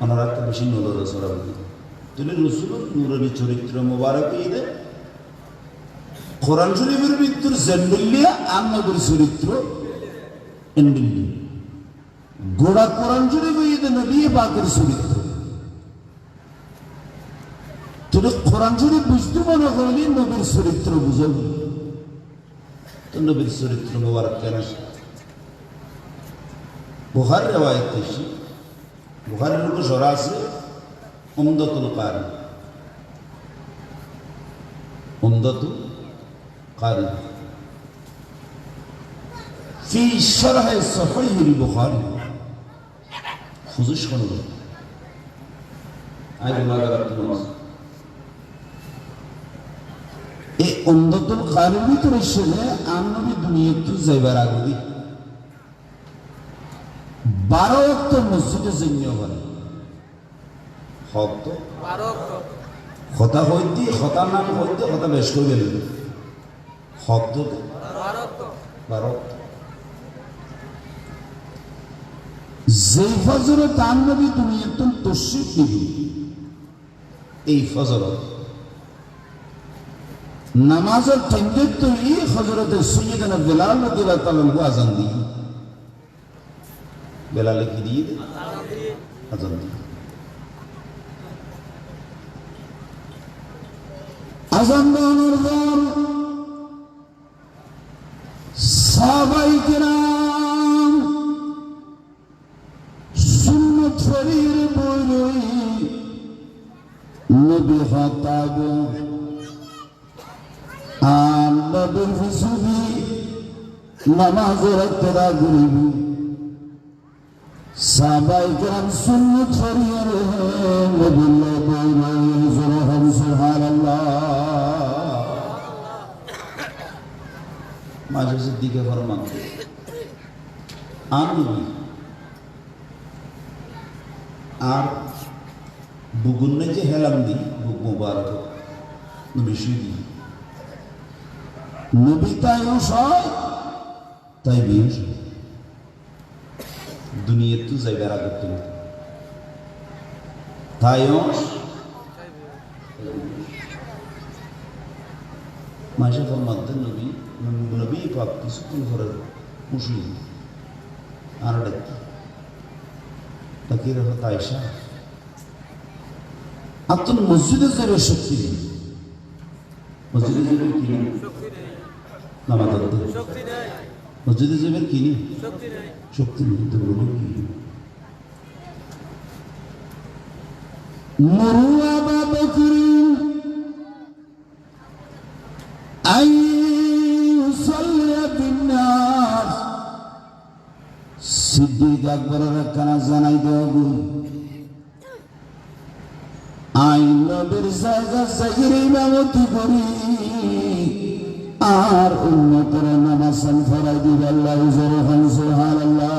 ওনারা একটা বেশি নূরের রসুল তিনি রসুল নূরের চরিত্র মোবারক ঈদে কোরআন শরীফের ভিতর জেন্ডুল্লিয়া আর নবীর চরিত্র এন্ডুল্লি গোড়া কোরআন শরীফ ঈদে নবী পাকের চরিত্র তুমি কোরআন শরীফ বুঝতে মনে করলে নবীর চরিত্র বুঝবি তো নবীর চরিত্র মোবারক কেন বুখারী রিওয়ায়াত এসে বুখারীর লোক সরা আছে উমদাতুল কারি উমদাতু কারি ফি শারহ সহিহ বুখারী হুজুর শুনুন আজ লাগাত এই উমদাতুল কারির ভিতরে শুনে নবী দুনিয়াতে যাইবার আগে 12 ওয়াক্ত মসজিদে জিন্নিয় করে হক তো 12 ওয়াক্ত কথা হইতি কথা নাম হইতে কথা বেশ করে গেল হক তো 12 ওয়াক্ত যেই ফজরে তার নবী দুনিয়াতে তশরিফ দিবেন এই ফজরত নামাজের কেন্দ্রে তৈরি হযরতে সাইয়্যিদানা বেলাল রাদিয়াল্লাহু তাআলা আযান দিয়ে বেলালে কি দিয়ে আযান দিয়ে আযান দেওয়ার পর সাহাবায়ে কেরাম সুন্নত শরীর বই নবী খাতাব নবীর হুজুরি নামাজের ইক্তেদা করিব সাহাবায়ে কেরাম সুন্নত শরীর নবীল্লাহ বই হুজুর সুবহানাল্লাহ মাঝে সিদ্দিকে ফরমান আমি আর বুগুন্নে যে হেলাম দি বুক মুবারক নবী শুই নবী তাইও সয় তাই বিয়ে দুনিয়ার তো যাইবার আগে তুমি তাইও মাসে ফরমাতে নবী নবী পাক কিছুক্ষণ করে খুশি আর ডাকি তাকে রহত আয়েশা আপনার মসজিদে যাবে শক্তি নেই মসজিদে যাবে কি নেই নামাজ পড়তে মসজিদে যাবে কি নেই শক্তি নেই তো বলবো কি মুরু আবা বকর আই ইউসাল্লি বিন-নাস সিদ্দিক আকবরের কানা জানাই দেবো আই নবীর জায়গা জাগির ইমামতি করি আর উম্মতের নামাজ ফরাই দিবে আল্লাহ হুজুর সুবহানাল্লাহ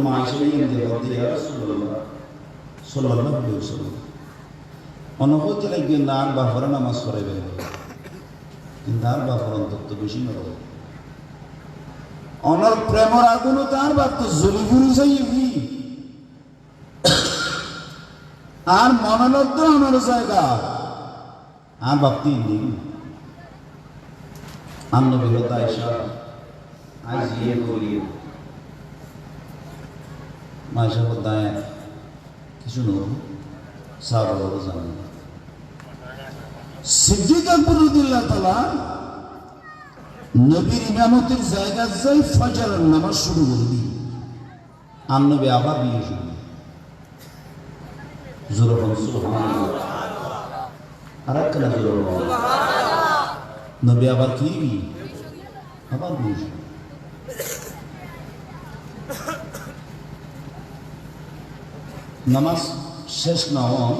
মাশাআল্লাহ দেবতি ইয়া রাসূলুল্লাহ সাল্লাল্লাহু আলাইহি ওয়াসাল্লাম অনুভূত লাগে নার বাফর নামাজ পড়াইবে কিন্তু আর বাফর অন্তত বেশি না অনর প্রেমর আগুন তার বাপ তো জ্বলি ঘুরি যাইবি আর মনোলব্ধ অনর জায়গা আর বাপতি নেই আন্ন বিরত আয়েশা আজ ইয়ে করি মায়েশা বদায় কিছু নয় সাহাবারা জানেন সিদ্দিক আকবর রাদিয়াল্লাহু তাআলা নবীর ইমামতির জায়গা যাই ফজরের নামাজ শুরু করে দিই আর নবী আবার বিয়ে শুরু জোরে বলুন সুবহানাল্লাহ আর একটা জোরে বলুন নবী আবার কি আবার বিয়ে শুরু নামাজ শেষ না হয়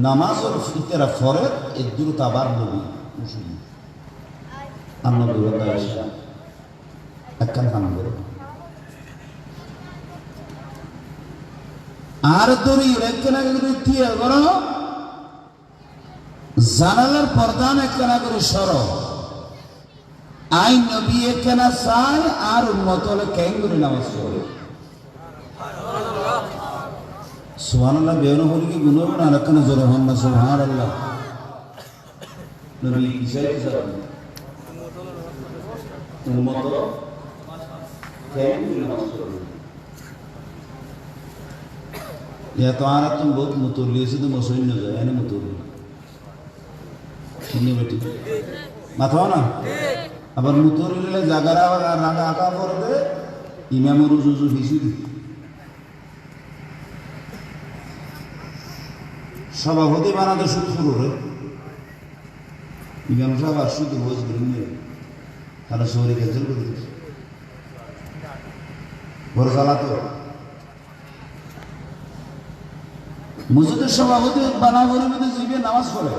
নামাজের ফিতরা ফরজ এই দ্রুত আবার নবী মুসলিম আমরা বিরত আয়েশা একখান খান করে আর দড়ি একখানা করে দিয়ে করো জানালার পর্দান একখানা করে সরো আই নবী একখানা চাই আর উন্মত হলে কেন করে নামাজ পড়ে সুবহানাল্লাহ বেয়ন হলি কি গুণ না রাখনা জোরে হন না সুবহানাল্লাহ নবী ইসাই যাবেন উম্মত কেন নামাজ পড়বে ইয়া তো আর তুম বহুত মুতলি এসে তো মসইন না যায় এনে মুতলি শুনি বেটি মাথা না আবার মুতলি জাগারা আর রাগা আকা করবে ইমামের রুজু হিসু সভাপতি বানাতে শুধু শুরু রে ইমাম সাহেব আর শুধু বোঝ করেন তারা শহরে ক্যান্সেল করে দিচ্ছে বড় চালাতো মসজিদের সভাপতি বানাবো জিবে নামাজ পড়ে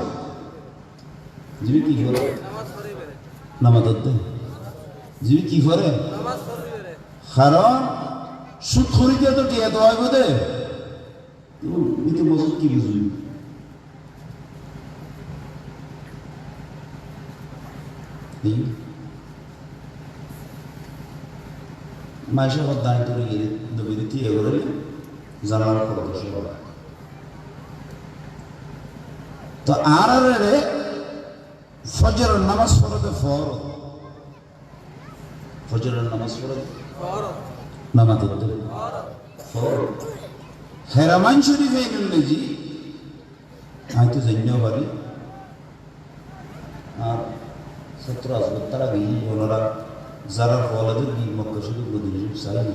জিবি কি করে নামাজ ধরতে জিবি কি করে কারণ সুদ খরিদে তো টিয়া তো হয় বোধে কিন্তু মসজিদ কি বুঝবি মাসে দায় করে গেলে নবীর টিয়া করে জানার প্রদর্শন করা তো আর রে ফজরের নামাজ পড়তে ফজরের নামাজ পড়তে নামাজ পড়তে হেরামান শরীফে ইংরেজি আমি তো জানিও পারি আর সত্তর আসবে তারা গিয়ে ওনারা যারা ফলাদের গিয়ে মক্কা শরীফ মদিনা শরীফ চাই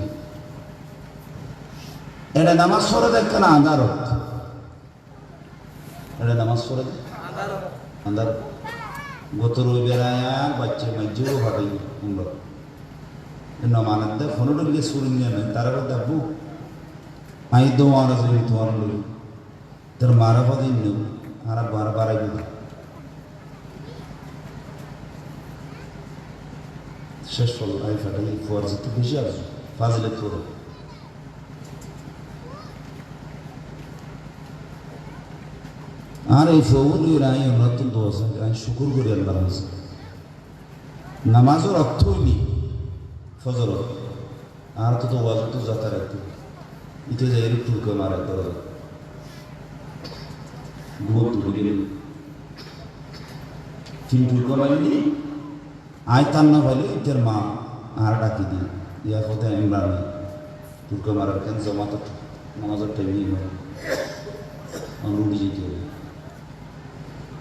এটা নামাজ পড়তে একখানা আদারত এটা নামাজ পড়ে আন্দার গত রবিবার বাচ্চা মাঝেও হাঁটাই আমরা নমানের দে ফোনটা গিয়ে শুরু নিয়ে নেয় তারা দেখবো আমি তোমার তোমার লই তোর মারা পদে নেব আর বাড়াই দেব শেষ ফল আই ফাটাই ফোয়ার যেতে বেশি আসবে ফাজলে তোর আর এই ফৌরের আই নতুন দোষ আমি শুকুর করি আল্লাহ নামাজের অর্থই নেই ফজর আর তো ওয়াজ তো যাতায়াত ইতে যাই টুলকে মারা করে ঘুম তুলে গেল তিন টুলকে মারিনি আয় তার না ভাইলে ইতের মা আর ডাকি দিই ইয়া কথা ইমরান টুলকে মারার কেন জমা তো নামাজের টাইমই রুটি যেতে হবে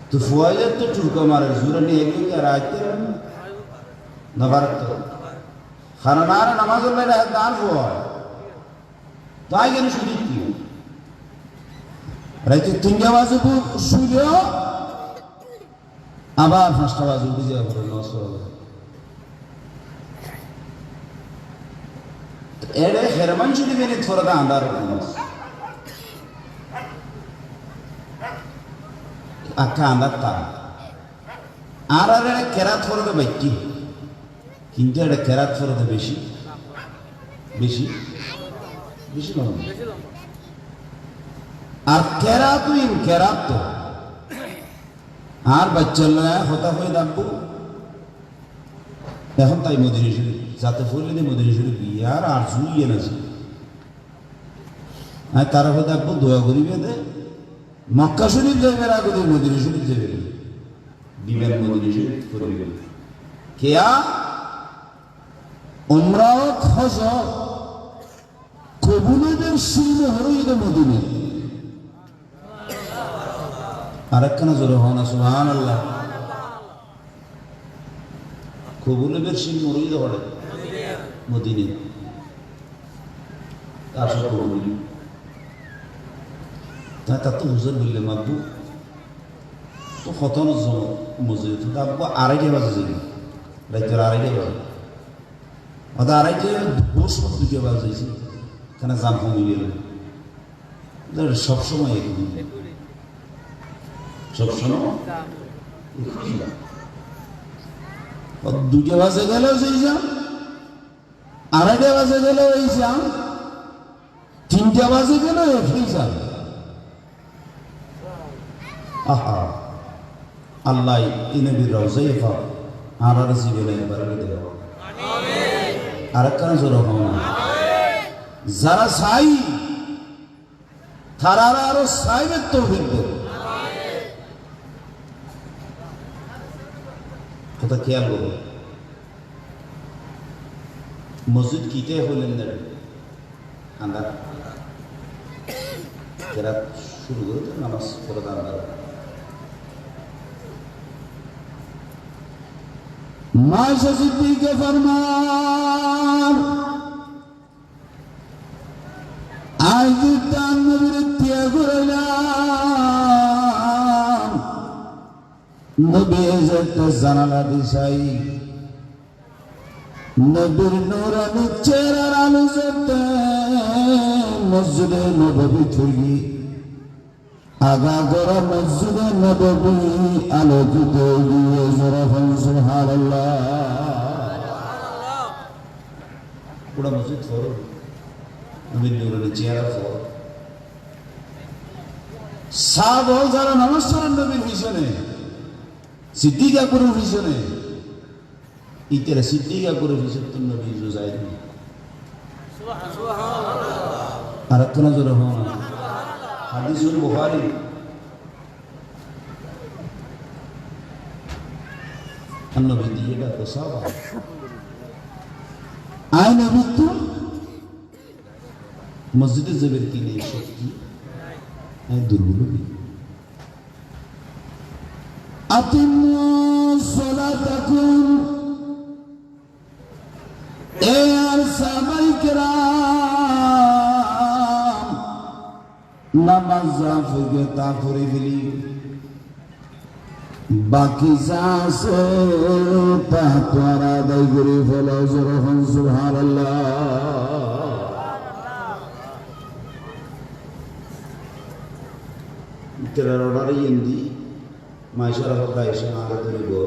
তো ফুয়াইলের তো টুলকা মারে জোরে নিয়ে গেলে আর আইতে না পারত কারণ আর নামাজের মেয়েরা দান ফুয়া তাই কেন শুধু কি রাইতে 3টা বাজে শুইলেও আবার 5টা বাজে উঠে যাওয়া পরে নামাজ পড়া এরে হেরমান শরীফ এনে থোড়া আন্দার নামাজ আখ্যা আন্দার তা আর কেরাত ফরতে বাইকি কিন্তু এটা কেরাত ফরতে বেশি বেশি বেশি লম্বা আর কেরাত কেরাত তো আর বাচ্চারা হতা হয়ে ডাকবো এখন তাই মদিনা শরীফ যাতে ফলে মদিনা শরীফ বিয়ার আর জুইয়ে নাছে আর তারা হয়ে ডাকবো দোয়া করিবে দে মক্কা শরীফ যাবে আগে মদিনা শরীফ যাবে বিমান মদিনা শরীফ করবে কেয়া উমরাও হজ কবুলদের শূন্য হরইদ মদিনা আরেকখানা জোরে হন না সুবহানাল্লাহ কবুলদের শূন্য হরইদ হরে মদিনা তার সাথে কবুল তা তো হুজুর বললে মাব্বু তো কত মসজিদ তারপর 2:30 বাজে যাবি রাতের 2:30 বাজে ওটা 2:30 বস 2টা বাজেছি কেন জাম কমে গেল সবসময় সবসময় 2টা বাজে গেলেও সেই যাম 2:30 বাজে গেলেও এই যাম 3টা বাজে গেলেও একই যাম আহা আল্লাহ ইনবির রওজাইফা আর জীবনে বাড়িয়ে দেব আমিন আরেকখানা জোরে হন যারা চাই তারা আরো চাইবের তৌফিক দেব আমিন কথা খেয়াল করো মসজিদ কিতে হলেন না আন্দার কেরাত শুরু করে তো নামাজ পড়া আন্দার माशा सिद्दीक़ फरमान आज दान नबीर त्याग নবী একটা জানালা দিশাই নবীর নূরানি চেহারার আলো জ্বলতে মসজিদে নববী থেকে আগা গড়া মসজিদে নববী আলোকিত দিয়ে জোরাফান সুবহানাল্লাহ পুরা মসজিদ ফর নবীর নূরানি চেহারা ফর সাহাবা যারা নামাজ পড়েন নবীর পিছনে সিদ্দিক আকবরের পিছনে ইতেরা সিদ্দিক আকবরের পিছনে তো নবী যায় না আর একটা নজর হন হাদিসুল বুখারী নবী দিয়ে ডাকো সাহাবা আয় নবী তো মসজিদে যাবেন কি নেই শক্তি দুর্বল আতিমু সালাতাকুম এ আর সাহাবাই কেরাম নামাজ জাফকে তা করে ফেলি বাকি যা আছে তা তোরা আদায় করে ফেলো যখন সুবহানাল্লাহ তেরার অর্ডারে ইন্দি মাইশার হত্যা এসে আগে তৈরি গো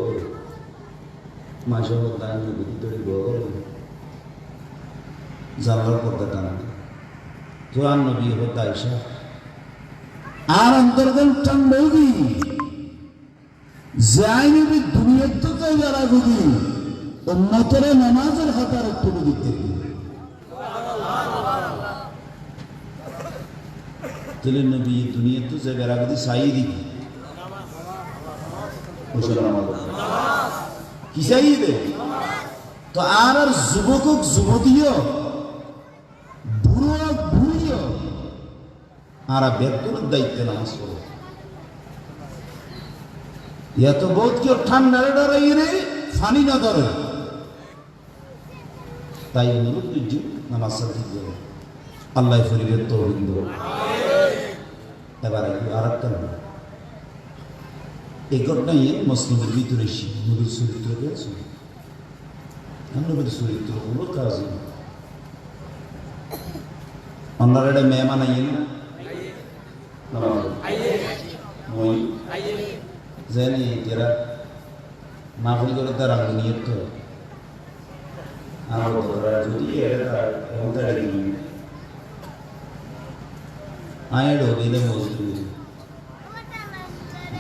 মাইশার হত্যা নদী তৈরি গো জানার পর্দা টানা তো আর নবী হত্যা এসে আর অন্তর্গত টান্ডি যাই নবী দুনিয়ার তো তাই যারা গুদি উম্মতের নামাজের হাতার একটু দিতে তেলে নবী দুনিয়া তো যে বেরাগদি চাই দিবি কি চাইবে তো আর যুবক যুবতীয় বুড়ো বুড়িও আর ব্যক্তির দায়িত্বে নামাজ পড়ো এত বহুত কেউ ঠান্ডারে ডরাই রে ফানি না ধরে তাই অনুরোধ করছি নামাজ সাথে আল্লাহ ফরিবের তৌফিক দেব এবার আর একটা এই ঘটনাই মুসলিমের ভিতরে নবীর চরিত্র পেয়েছে নবীর চরিত্র হলো কাজ অন্যরা এটা মেহমান আইয়ে না জানি এরা মাহফিল করে তার আগে নিয়ে তো আমার যদি এখন তারা আয়েডো দিলে মজদুরি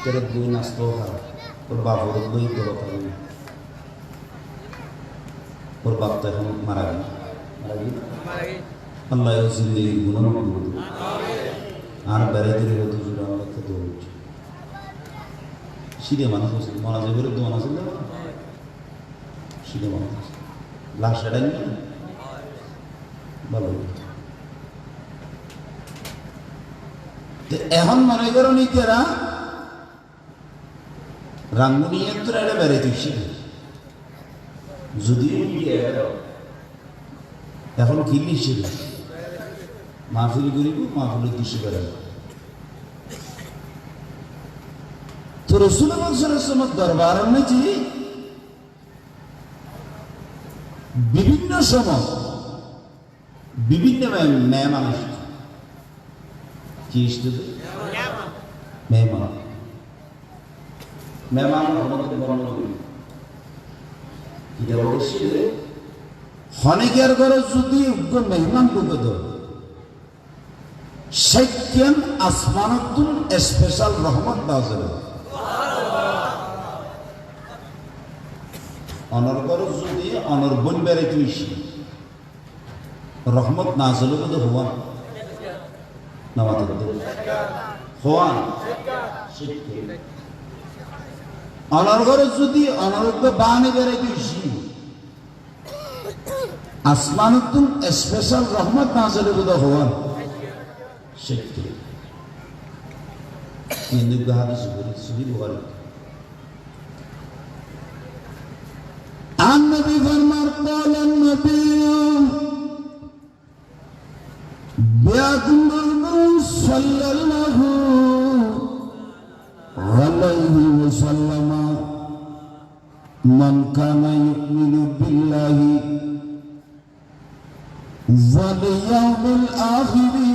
তেরে দুই নাস্ত খারাপ ওর বাপ ওর বই তো কথা ওর বাপ তো এখন মারা গেল আল্লাহ জিন্দগি গুণ আর বেড়াইতে হতো জুড়ে আমরা তো দৌড়ছি সিঁড়ে মানুষ আছে মারা যাবে বলে দোয়ান আছে সিঁড়ে মানুষ আছে লাশ এটাই ভালো এখন মনে করো নিজেরা রাঙ্গুনি যন্ত্র এটা বেড়াইতেছি যদিও এখন কি নিষেধ মাহফিল করিব মাহফিলের দৃশ্য বেড়াব তো রসুল সময় দরবার এনেছি বিভিন্ন সময় বিভিন্ন মেহমান কি মেহমান মেহমান হনিকের ঘরে যদি মেহমান ঢুকে তো সেকেন্ড আসমানতুন স্পেশাল রহমত নাযিল অনর ঘরে যদি অনর বোন বেড়ে তুইছি রহমত নাযিল তো হওয়া নামাজ হওয়া অনর ঘরে যদি অনরকে বাহানি বেড়ে তুইছি আসমানতুন স্পেশাল রহমত নাযিল তো হওয়া শিখতে কিন্তু হাদিস সহিহ বুখারী النبي فرمان قال النبي صلى الله عليه وسلم মান কানা ইউমিনু বিল্লাহি ওয়াল ইয়াউমিল আখিরি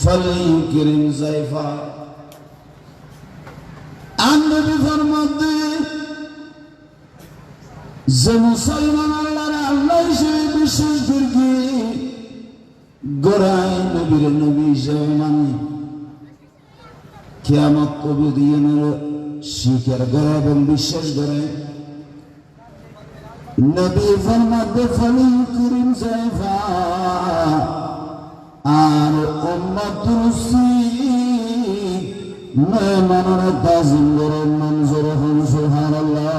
ফালইউকরিম যায়ফা। নবী ফরমাতে যে মুসলমান আল্লাহর আল্লাহ হিসেবে বিশ্বাস করবে, গড়াই নবীর নবী হিসেবে মানে কিয়ামত অবধি স্বীকার করে এবং বিশ্বাস করে, নবী ফরমাতে ফালইউকরিম যায়ফা। আর উম্মতুল মেহমানের তাজিম করে মঞ্জুর হন সুবহানাল্লাহ।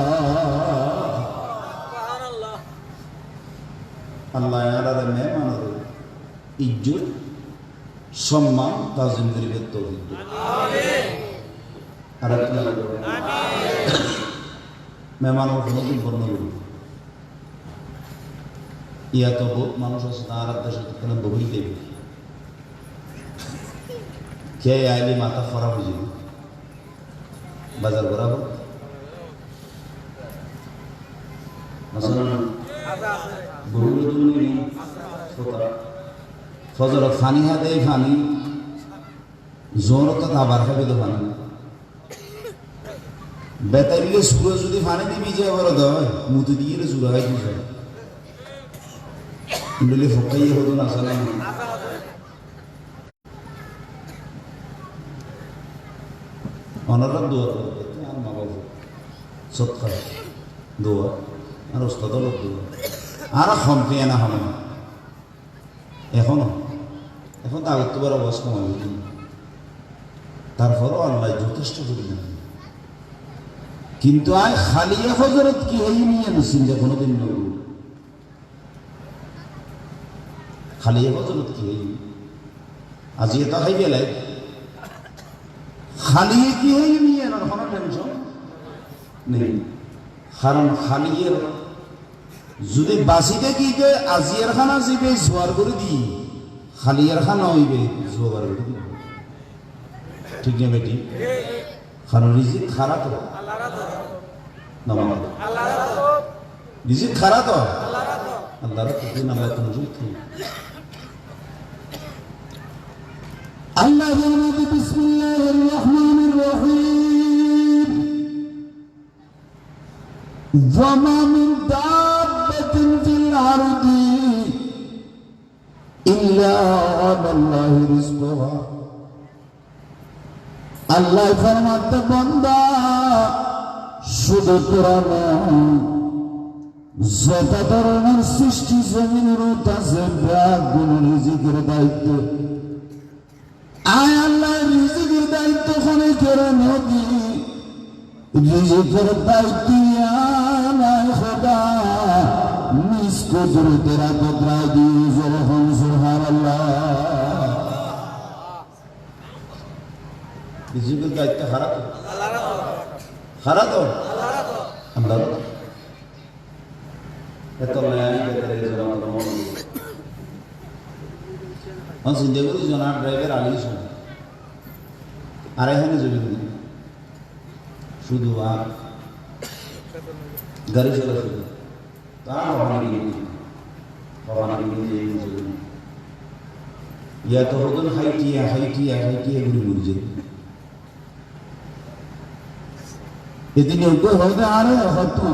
আল্লাহ আলাদা মেহমানের ইজ্জত সম্মান তাজিম করিবে তৌফিক দিন। আর মেহমানের কোনোদিন বর্ণ করবে ইয়া তো বহুত মানুষ আছে তার দেশে বই দেবে খেয়ে আইলে মাথা খারাপ হয়ে যাবে, বাজার বরাবর ফজর ফানি হাতে ফানি জোরত আবার খাবে তো ফানি বেতাইলে সুরো যদি ফানি দিবি যে আবার দেয় মুতি দিয়ে চূড়া হয় কি বলে ফকাইয়ে হতো না সালাম। অনারার দোয়া করতে আর মা বাবু সৎকা দোয়া আর ওস্তাদ দোয়া আর ক্ষমতে আনা হবে না এখনো এখন তো আগের তোবার অবস্থা কমাবে তারপরও আল্লাহ যথেষ্ট করি না। কিন্তু আয় খালিয়া হজরত কি এই নিয়ে নিচ্ছেন যে কোনোদিন খালিয়া হজরত কি এই আজি এটা খাই পেলাই খালিয়ে কি হয়ে নিয়ে না কোনো টেনশন নেই। কারণ খালিয়ের যদি বাঁচিতে কি কে আজিয়ার খানা যাবে জোয়ার করে দি খালিয়ার খানা হইবে জোয়ার করে দিব ঠিক না বেটি। কারণ রিজিক খারা তো রিজিক খারা তো আল্লাহর প্রতি নামে আল্লাহ বলতে বিসমিল্লাহির রহমানির রহিম ওয়া মা মিন দাব্বাতিন ফিল আরদি ইল্লা আলাল্লাহি রিজকুহা। আল্লাহ ফরমাতে বান্দা শুধু তোরা যত ধরনের সৃষ্টি জমিনের আছে ব্যাগুণ রিজিকের দায়িত্ব আয় আল্লাহ রিজিকের দায়িত্ব খানে করে নদী রিজিকের দায়িত্ব নাই খোদা নিজ কুদরতের কদরায় দিয়ে যখন সুবহানাল্লাহ। রিজিকের দায়িত্ব খারাপ খারাপ তো আল্লাহ এত ন্যায় বেতারে জমা हम सिंधे को जो ना ड्राइवर आली सुन आ रहे हैं ना जरूर शुद्ध आप गाड़ी चला शुद्ध तार हमारी ये जरूर या तो होगा ना हाइटी है बुरी बुरी जरूर इतनी ऊपर होते आ रहे हैं तो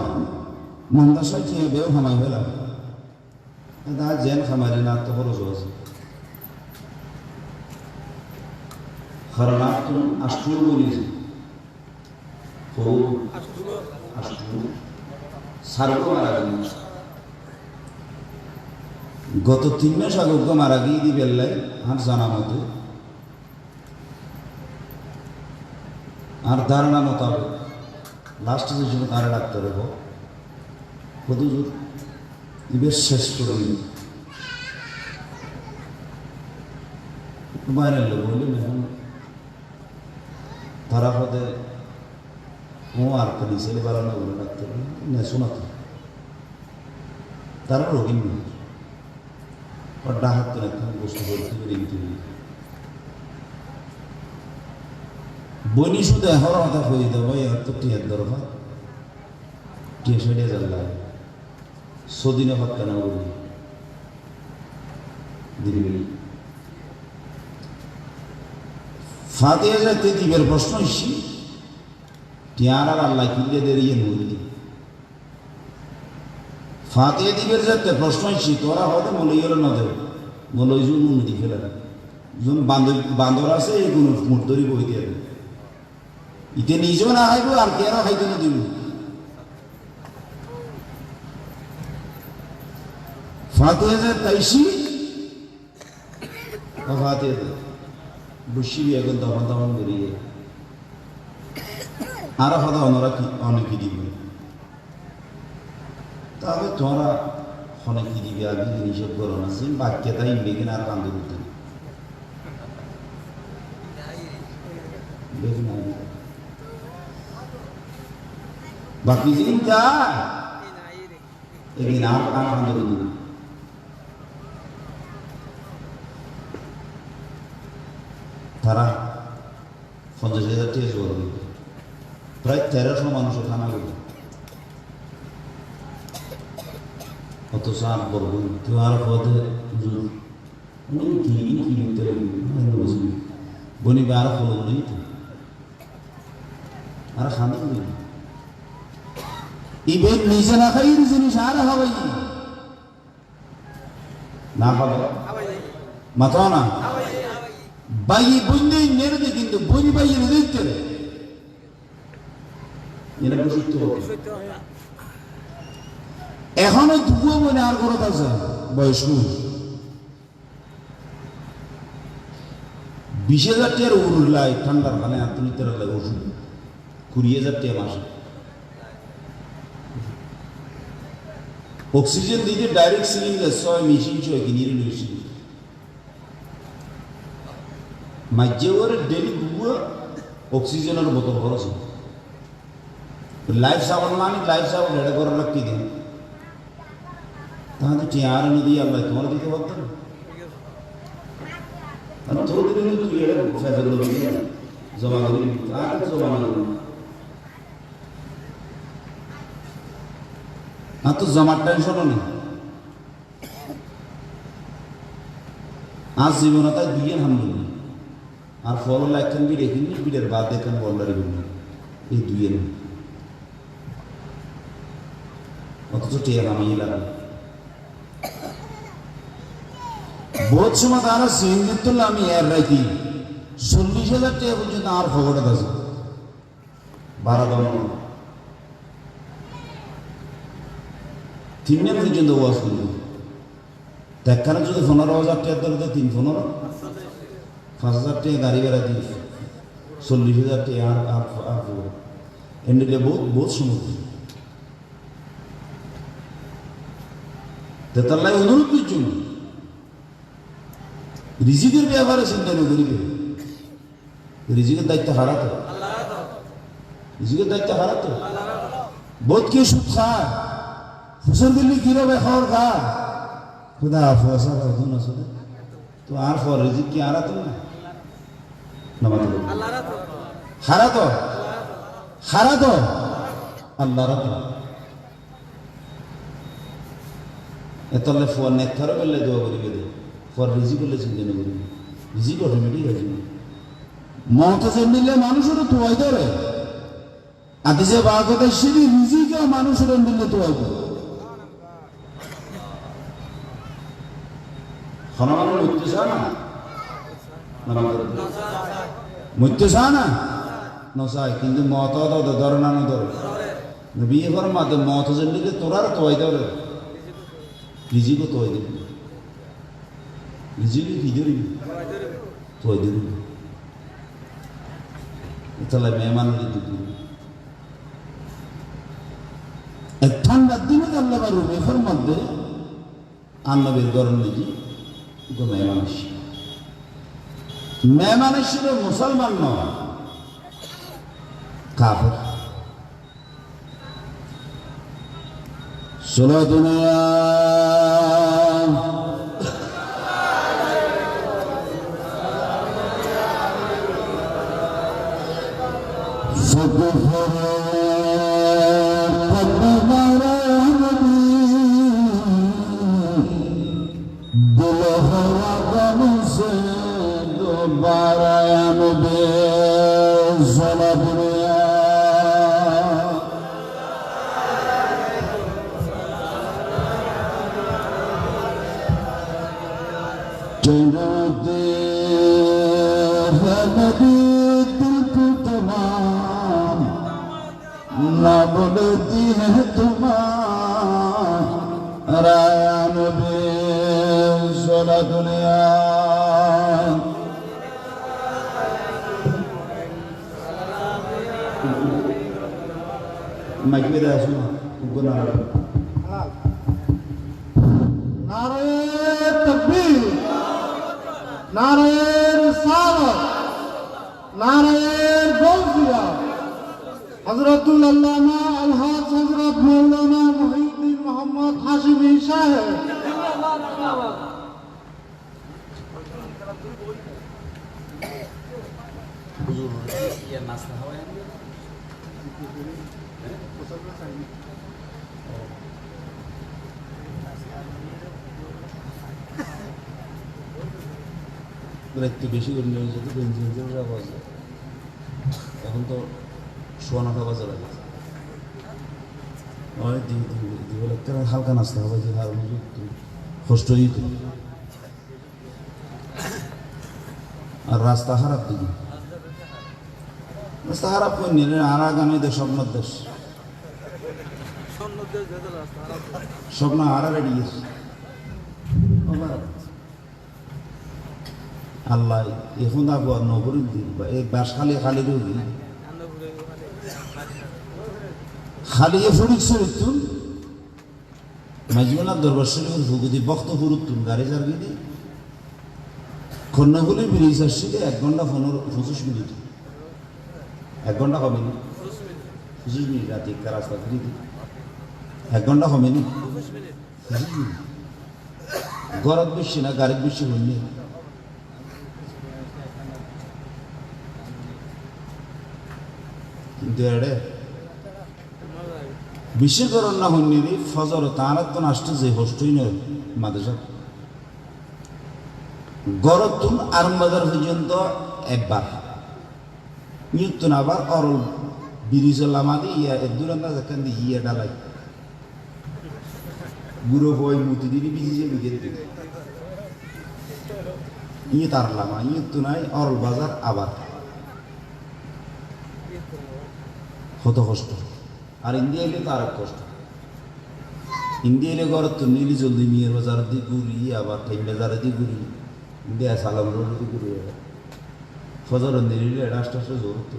मंदाशा की है बेव हमारे वाला ना जैन हमारे ना तो बरोज हो खरनातुन अष्टुर बोलिছে ও अष्टुर সারগো মারা গেল গত 3 মাস আগে ওকে মারা গিয়ে দি বেল্লাই আর জানা মতে আর ধারণা মোতাবেক লাস্ট যে জন্য তারা ডাক্তার হবো কত জোর দিবে শেষ করে বাইরে লোক বললেন এখন ধরা পদে ও আর পুলিশে বাড়ানো বলে ডাক্তার না শোনাতো তারা রোগী নেই और डाहत तो रखा उसको बोलते हुए रिंगते हुए बोनी शुद्ध हर माता कोई दवाई और तो टिया दरबार টিয়া জানলা সদিনে হত্যা না বলি দিদি ফাতিহা যাতে দিবের প্রশ্ন ইসি টিয়ার আর আল্লাহ কিনলে দেরিয়ে নইলি ফাতিহা দিবের যাতে প্রশ্ন ইসি তোরা হতে মলইয়ের নদে মলই জুন উন্নতি ফেলে জুন বান্দর আছে এইগুলো মুঠ ধরি বই দিয়ে ইতে নিজেও না খাইব আর কেন খাইতে না দিব ফাতিহা যে তাইসি ফাতিহা বসি এখন তখন বেরিয়ে আর হয়তো ওনারা কি অনেকে দিবে তবে তোরা অনেকে দিবে আগে নিষেধ করো না সে বাক্যে তাই বেগিন আর কান্দ করতে বাকি দিন যা এদিন আর কান্দ করতে তারা 50,000 টাকা জোর প্রায় 1300 মানুষের খানা করবে অথচ আর বলবো তুই আর পদে বনিবে আর ফল নেই তো আর খানা নেই ইবেন নিজে না খাই জিনিস আর হবাই না খাবো মাথা না বাইয়ে বন্যে নেড়ে কিন্তু বনি বাইয়ে দেখতে এখনো দুপুর বনে আর করত আছে বয়স্ক 20,000 টাকার উড়লাই ঠান্ডার মানে আত্মনিতের ওষুধ 20,000 টাকা মাসে অক্সিজেন দিতে ডাইরেক্ট সিলিন্ডার 6 মেশিন 6 কিনে নিয়েছি মাঝে ওর ডেলি দুপুর অক্সিজেনের বোতল খরচ লাইফ সাবান মানে লাইফ সাবান এটা করে রাখতে দিন তাহলে টিয়ার নদী আল্লাহ তোমার দিতে পারত না তোর দিন তুই এটা ফেলে জমা করবি আর জমা করবি আর তো জমার টেনশনও নেই আজ জীবনে তাই দুইয়ে হামলি আর ফল লাগছেন বিড়ে কিনি বিড়ের বাদ দেখেন বল্লারি বললেন এই দুইয়ে নেই অথচ টিয়া নামিয়ে লাগে বহুত সময় তারা সিন্দিত আমি এর রাখি 40,000 টাকা পর্যন্ত আর খবরটা আছে 12 দম 3 দিন পর্যন্ত ওয়াজ করল দেখানো যদি 15,000 টাকা ধরে 3-15 5,000 টাকা গাড়ি ভাড়া দিয়ে 40,000 টাকা আর এমনিতে বহুত সমুদ্র তেতাল্লাই অনুরোধ করছেন রিজিকের ব্যাপারে চিন্তা না করিবে রিজিকের দায়িত্ব হারাতো রিজিকের দায়িত্ব হারাতো বহুত কেউ সুদ খায় ফসল দিল্লি কিরবে খাওয়ার খা খুদা ফসা খাওয়া না শুধু তো আর ফর রিজিক কি হারাতো না হারাতো হারাতো আল্লাহ রাতো এতলে ফোন নেথারও বললে দোয়া করিবে ফর রিজিক বললে চিন্তা না করিবে রিজিক অটোমেটিক আছে মহতাজে নিলে মানুষেরও তোয়াই ধরে আদি যে বাগতে সিঁড়ি রিজিকেও মানুষের নিলে তোয়াই ধরে হনুমান মৃত্যু চায় না মৃত্যু চায় না নচায় কিন্তু মত ধরে না ধরে বিয়ে করার মাধ্যমে মহতাজে নিলে তোরার তোয়াই ধরে রিজিকও তোয়াই দেবে রিজিকে কি ধরবি তোয়াই দেবে তাহলে মেহমান এক ঠান্ডার দিনে আল্লাহ রুমেফের মধ্যে আন্নবের গরম দিদি মেহমান আসি মেহমান এসেছিল মুসলমান নয় কাফের ষোলো দুনিয়া فكفر বারায়ান বে জলাবুয়া টেনদে রহমদি দিল কো তমাম না বলে দিয়ে তোমার রায়ান বে জলা দুনিয়া মাইক মেরে আসুন গুনা নারে তাকবীর, নারে রিসালাত, নারে গৌসিয়া। হযরতুল আল্লামা আলহাজ হযরত মাওলানা মুহিউদ্দিন মোহাম্মদ হাশিমি সাহেব একটু বেশি করে নিয়ে যেতে বেঞ্জিনের আওয়াজ এখন তো সোয়া ৯টা বাজে লাগে হালকা নাস্তা হবে যে আর কষ্ট দিত আর রাস্তা খারাপ দিকে রাস্তা খারাপ করে নিয়ে আর আগামী দেশ স্বপ্নের দেশ স্বপ্ন আর রেডি আল্লাহ এখন আবু আর নগরীর দিন বা এই বাস খালি খালি রোগী খালি এ ফুরিক শরীর মাইজুনার দরবার শরীফের ভুগুদি বক্ত ফুরুতুন গাড়ি জার্গিদি কন্যাগুলি ব্রিজ আসছিলে 1 ঘন্টা 25 মিনিট 1 ঘন্টা কমেনি 25 মিনিট রাতে একটা রাস্তা ঘুরি দি 1 ঘন্টা কমেনি গরত বেশি না গাড়ি বেশি হয়নি কিন্তু এড়ে বিশেষকরণ না হইনি ফজর তার তো নাষ্ট যে হস্টই নয় মাদ্রাসা গরতুন আরমবাজার পর্যন্ত একবার নিয়তুন আবার অরল বিরিজলামাদি ইয়া দুরান্দা যেখান দিয়ে ইয়া ডালাই বুড়ো বই মুতি দিদি বিজি বিকেলে দিকে ইয়ে তার লামা ইয়তুন নাই অরল বাজার আবার কত কষ্ট আর ইন্ডিয়া এলে তো আর কষ্ট ইন্ডিয়া এলে ঘর তো নীলি জলদি মিয়ার বাজার দিয়ে ঘুরি আবার টাইম বাজারে দিয়ে ঘুরি ইন্ডিয়া সালাম রোড দিয়ে ঘুরি ফজর নিলে এটা আস্তে আস্তে জোর তো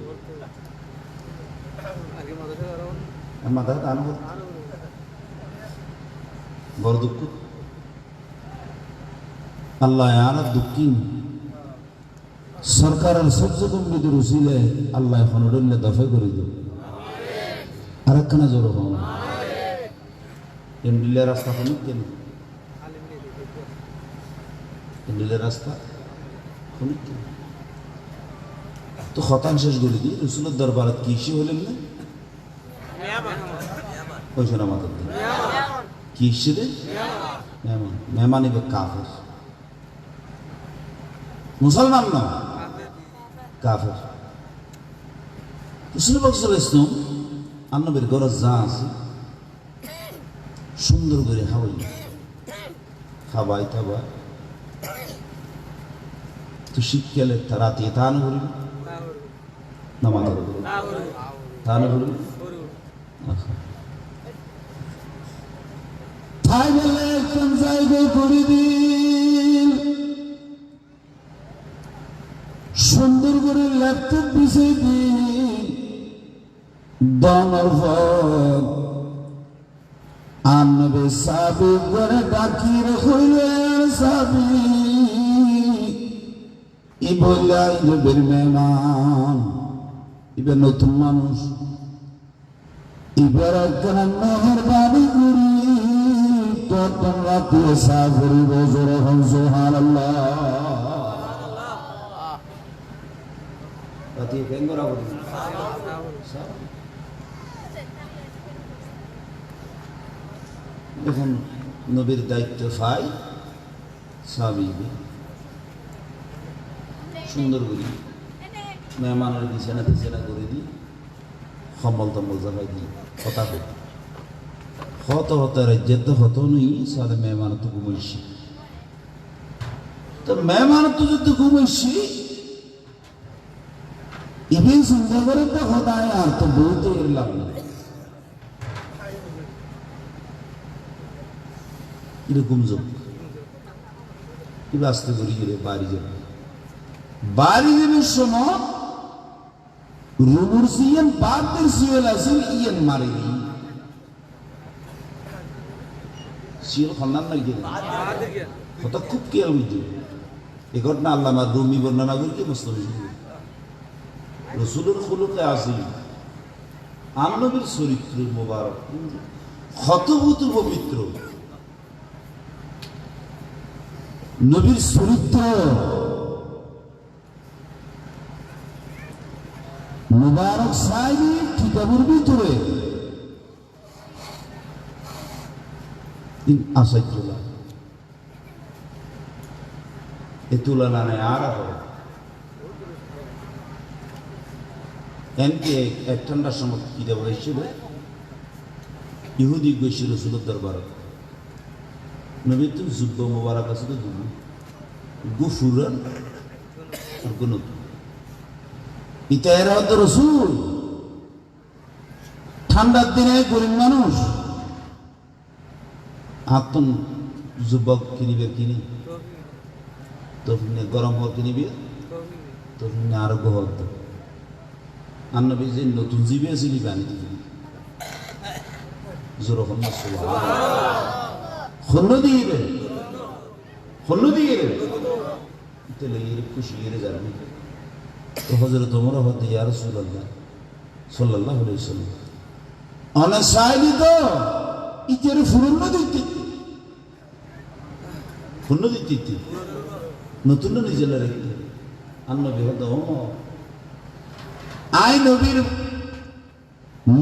মাথা টান বড় দুঃখ আল্লাহ আর দুঃখিন সরকারের সহ্য কমিটির উচিলে আল্লাহ এখন দফে করে দেব আরেকখানা জোর হন এমডিলের রাস্তা হন কেন এমডিলের রাস্তা হন কেন তো খতান শেষ করে দিই রসুলের দরবারে কৃষি হলেন না পয়সা না মাথার দিন কৃষি রে মেহমান এবার কাফের মুসলমান না কাফের রসুল ইসলাম আন্নবের গরজ যা আছে সুন্দর করে হাওয়াই খাবাই থাবা তো শীতকালে রাতে তান করি না মাথা তান করি তাই বলে একজন জায়গায় করে দিন সুন্দর করে ল্যাপটপ বিছিয়ে দিন দমর ভোগ আনবে সাবি করে ডাকি হইলে সাবি ই বললা ইবের মেহমান ইবে নতুন মানুষ ইবার একখানা মেহরবানি করি তখন রাতে সাগরি বজর হন সুবহানাল্লাহ রাতে কেঙ্গরা বলি যখন নবীর দায়িত্ব পাই সাহাবী সুন্দর করি মেহমানের বিছানা টিছানা করে দিই সম্বল টম্বল জাগাই দিই কথা কই হত হত রাজ্যের তো হত নই সাথে মেহমান তো ঘুমাইছি তো মেহমান তো যদি ঘুমাইছি ইভেন চিন্তা করে তো হতায় আর তো বলতে এরলাম না এরকম যোগ কি আসতে করি রে বাড়ি যাবে বাড়ি যাবে শোনো রুমুর সিয়েন বাদের সিয়েল আসেন ইয়েন মারি সিয়েল খন্দান না গিয়ে কথা খুব কেয়ার বুঝছো এ ঘটনা আল্লামা রুমি বর্ণনা করি কি মস্ত রসুলের খুলুকে আসি আনবীর চরিত্র মোবারক ক্ষতভূত পবিত্র নবীর চরিত্র মুবারক সাহেবী কিতাবের ভিতরে আশাই তোলা এ তুলনা নেই আর এমকে এক ঠান্ডার সময় কিতাব হয়েছিল ইহুদি গৈছিল রসুলের দরবার নবী তো যুদ্ধ মোবারক আছে তো দুবু গুফুরান আর কোন ইতায়ের হতো রসুল ঠান্ডার দিনে গরিব মানুষ আত্মন যুবক কিনিবে কিনি তখন গরম হওয়া কিনিবে তখন আরোগ্য হতো আর নবী যে নতুন জীবী আসিলি বানি জোর হন্য দিয়ে হন্য দিয়ে তাহলে এর খুশি এরে যাবে তো হজরত ওমর হতে ইয়া রাসূলুল্লাহ সাল্লাল্লাহু আলাইহি ওয়াসাল্লাম অনেক সাইলি তো ইতের ফুরন্ন দিতে নতুন নিজের রেখে আর নবী হতো আই নবীর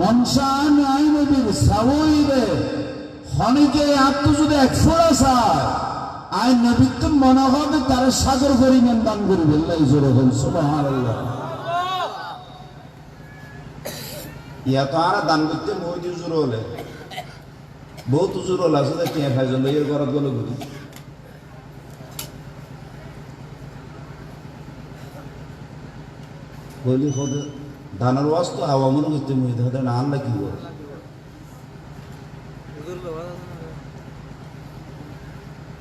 মনসান আই নবীর সাবইরে হনিকে আত্ম যদি একফোড়া চায় আই নবীর তো মনে হবে তারা সাগর পরিমাণ দান করবে আল্লাহ জোরে বল সুবহানাল্লাহ ইয়া তো আর দান করতে মই দিয়ে জোর হলে বহুত জোর হল আছে যে কে ফাইজল এর ঘরত গেল বুঝি বলি খোদে ধানের ওয়াজ তো হাওয়া মনে করতে মই ধরে না আল্লাহ কি বল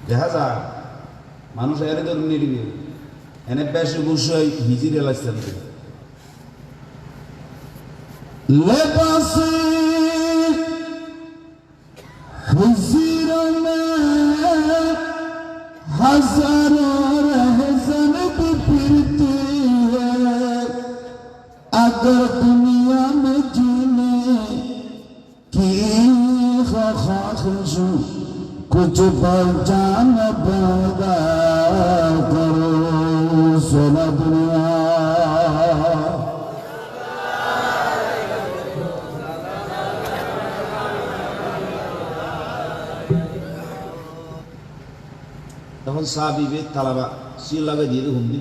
দেখা যায় মানুষ এর ধরে নিয়ে এনে বেশি বসে হিজিরে লাগছেন লেপাসে হিজিরো মে হাজারো রহজন भी फिरती है अगर दुनिया में जीने की ख्वाहिश कुछ पहचान पैदा करो सोना दुनिया তখন সাহাবী তালাবা সিল লাগা দিয়ে হুমদি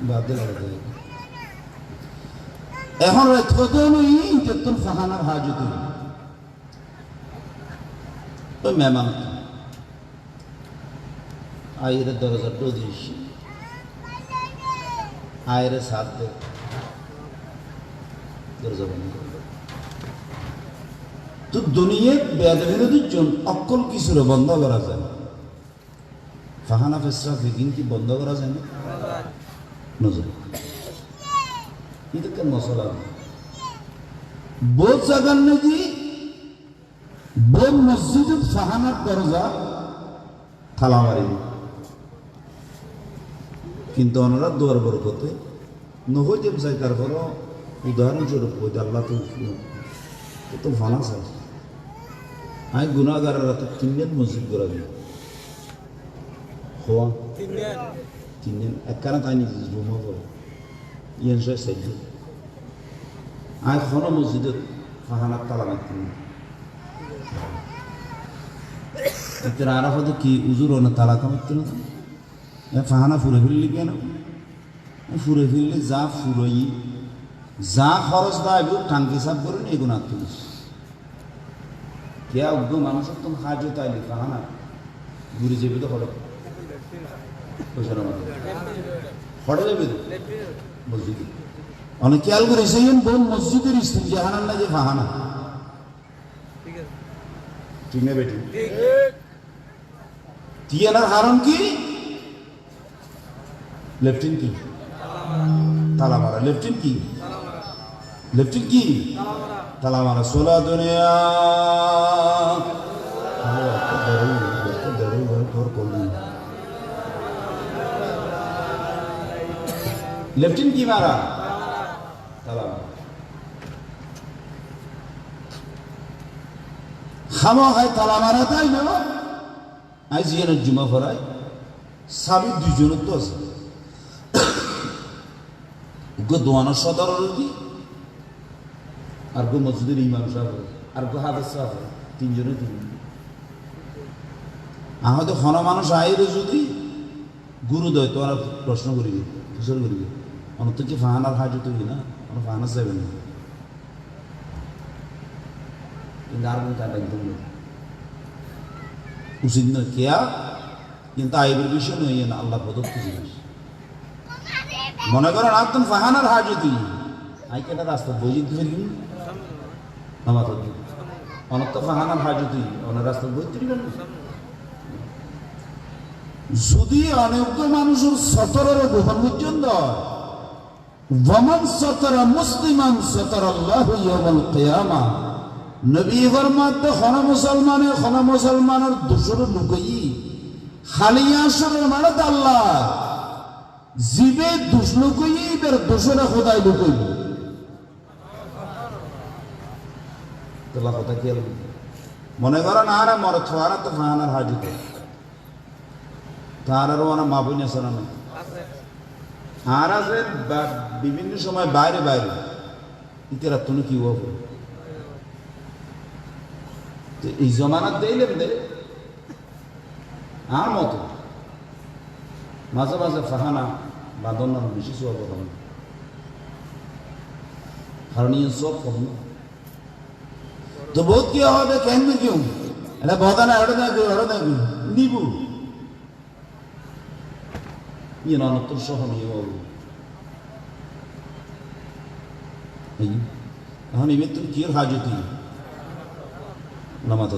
বাদে লাগে এখন কতই যতন ফাহানার হাজত তো মেহমান আইরে দরজা তো দিস আইরে সাথ দে দরজা বন্ধ তো দুনিয়ার বেদবিনোদের জন্য অকল কিছুর বন্ধ করা যায় ফাহানা ফেসরা ফিকিন কি বন্ধ করা যায় না নজর এটা কেন মশলা বোধ জাগান নাকি বোধ মসজিদের ফাহানার দরজা থালা মারি কিন্তু ওনারা দোয়ার বরকতে নহইতে চাই তারপরও উদাহরণস্বরূপ হইতে আল্লাহ তো ফানা চাই আমি গুণাগারের তো 3 দিন মসজিদ করা দিই হওয়া 3 দিন একখানা তাই নিজে রুমা পড়ে ইয়ান সাই সাইড আমি কোনো মসজিদের ফাহানার তালা মারতে না এতে আরাফাতে কি উজুর না তালা কামারতে না ফাহানা ফুরে ফেললি কেন? ফুরে ফেললে যা ফুরই যা খরচ দেয় টাঙ্কি সাফ করেন এগুলো তুলিস কে উগ্র মানুষের তো সাহায্য তাইলি ফাহানা ঘুরে যাবে তো হঠাৎ পয়সার আমাদের হঠাৎ যাবে তো মসজিদে অনেক খেয়াল করেছে বোন মসজিদের স্ত্রী জাহানার না যে ফাহানা ঠিক না বেটি তিয়ানার হারণ কি লেফটিন কি তালা মারা লেফটিন কি লেফটিন কি তালা মারা সোলা দুনিয়া লেফটিন কি মারা তালা মারা খামা খায় তালা মারা তাই না আজ জিয়ানের জুমা ফরায় সাবির দুইজনের তো আছে দোয়ানোর সদর আর গো মসজিদের ইমাম সাহেব আর গো হাফেজ সাহেব তিনজনে তিনজন আমাদের হন মানুষ আইরে যদি গুরুদয় তো আর প্রশ্ন করিবে কিশোর করিবে অনত কি ফাহানার হাজত হইবে না কোনো ফাহানার যাবে না কিন্তু আর কোনো কাটা একদম উচিত না কেয়া কিন্তু আইবের বিষয় নয় না আল্লাহ প্রদত্ত জিনিস মনে করেন একদম ফাহানার হাজতি আই কেটা রাস্তা বই ফেলবি আমার অনেক তো ফাহানার হাজতি অনেক রাস্তা বই তুলবেন যদি অনেক মানুষের সতরের গ্রহণ পর্যন্ত ওয়ামান সতরা মুসলিমান সতর আল্লাহ ইয়াউমাল কিয়ামা নবী ফরমাতে খনা মুসলমানের দোষর লুকাই খালি আসরের মানে আল্লাহ জীবে দোষ লুকাই এর দোষরা খোদাই লুকাই তোলা কথা কি মনে করেন আর মরে থারা তো ফাহানার হাজতে তারারও অনেক মা বোন আছে না আর আছে বিভিন্ন সময় বাইরে বাইরে ইতেরা তুমি কি হবো এই জমানাত দিলেন দে আর মতো মাঝে মাঝে ফাহানা বাঁধন নাম বেশি সব হবে কারণ সব কখন তো বহুত কি হবে কেন কেউ এটা বদানা ওটা দেখো নিব ইয়ে অনত্তর সহনীয় হবে এখন এবার তুমি কি হাজতি নামাজ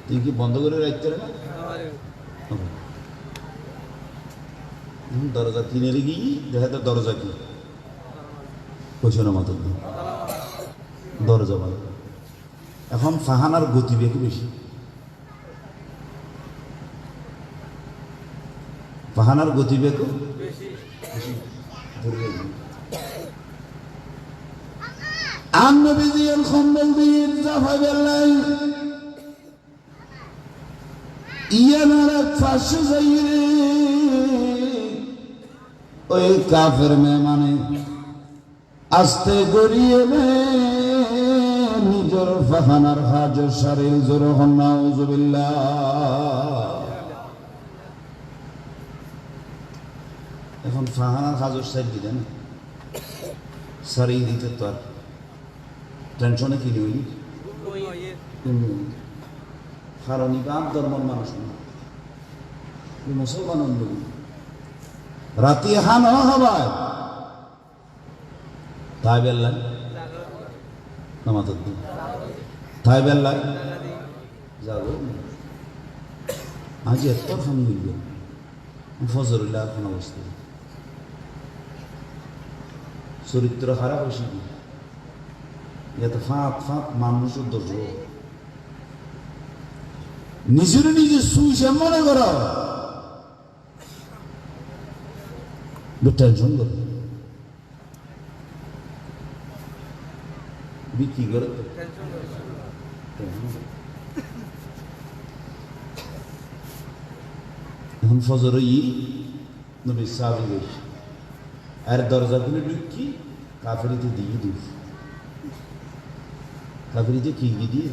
তুই কি বন্ধ করে রাখতে না দরজা কিনে রেখে দেখা তো দরজা কি পয়সা নামাজ দরজা ভালো এখন ফাহানার গতিবেগ বেশি ফাহানার গতিবেগ النبي الخمل دين زفا بالله ينارك فاش زيري ওই কাফের মেহমানে আস্তে গড়িয়ে নিজের ফাহানার হাজর সারিল জোর নাউজুবিল্লাহ এখন ফাহানার হাজর সাইড দিলেন সারিয়ে দিতে তো আর টেনশনে কি নেই কারণ ইবাদ ধর্মের মানুষ মুসলমান রাতি হান হবায় তাই বেল্লাই নামাজ তাই বেল্লাই যাব আজ এত খান মিলবে ফজরুল্লাহ এখন অবস্থা চরিত্র খারাপ হয়েছে কি এত ফাঁক ফাঁক মানুষের দোষ নিজের নিজে সুইসে মনে করো টেনশন করো বিক্রি করে এখন ফজর নবী সাহাবী গেছে আর দরজা খুলে ঢুকি কাফেরিতে দিয়ে দিই কাফেরিতে কি দিয়ে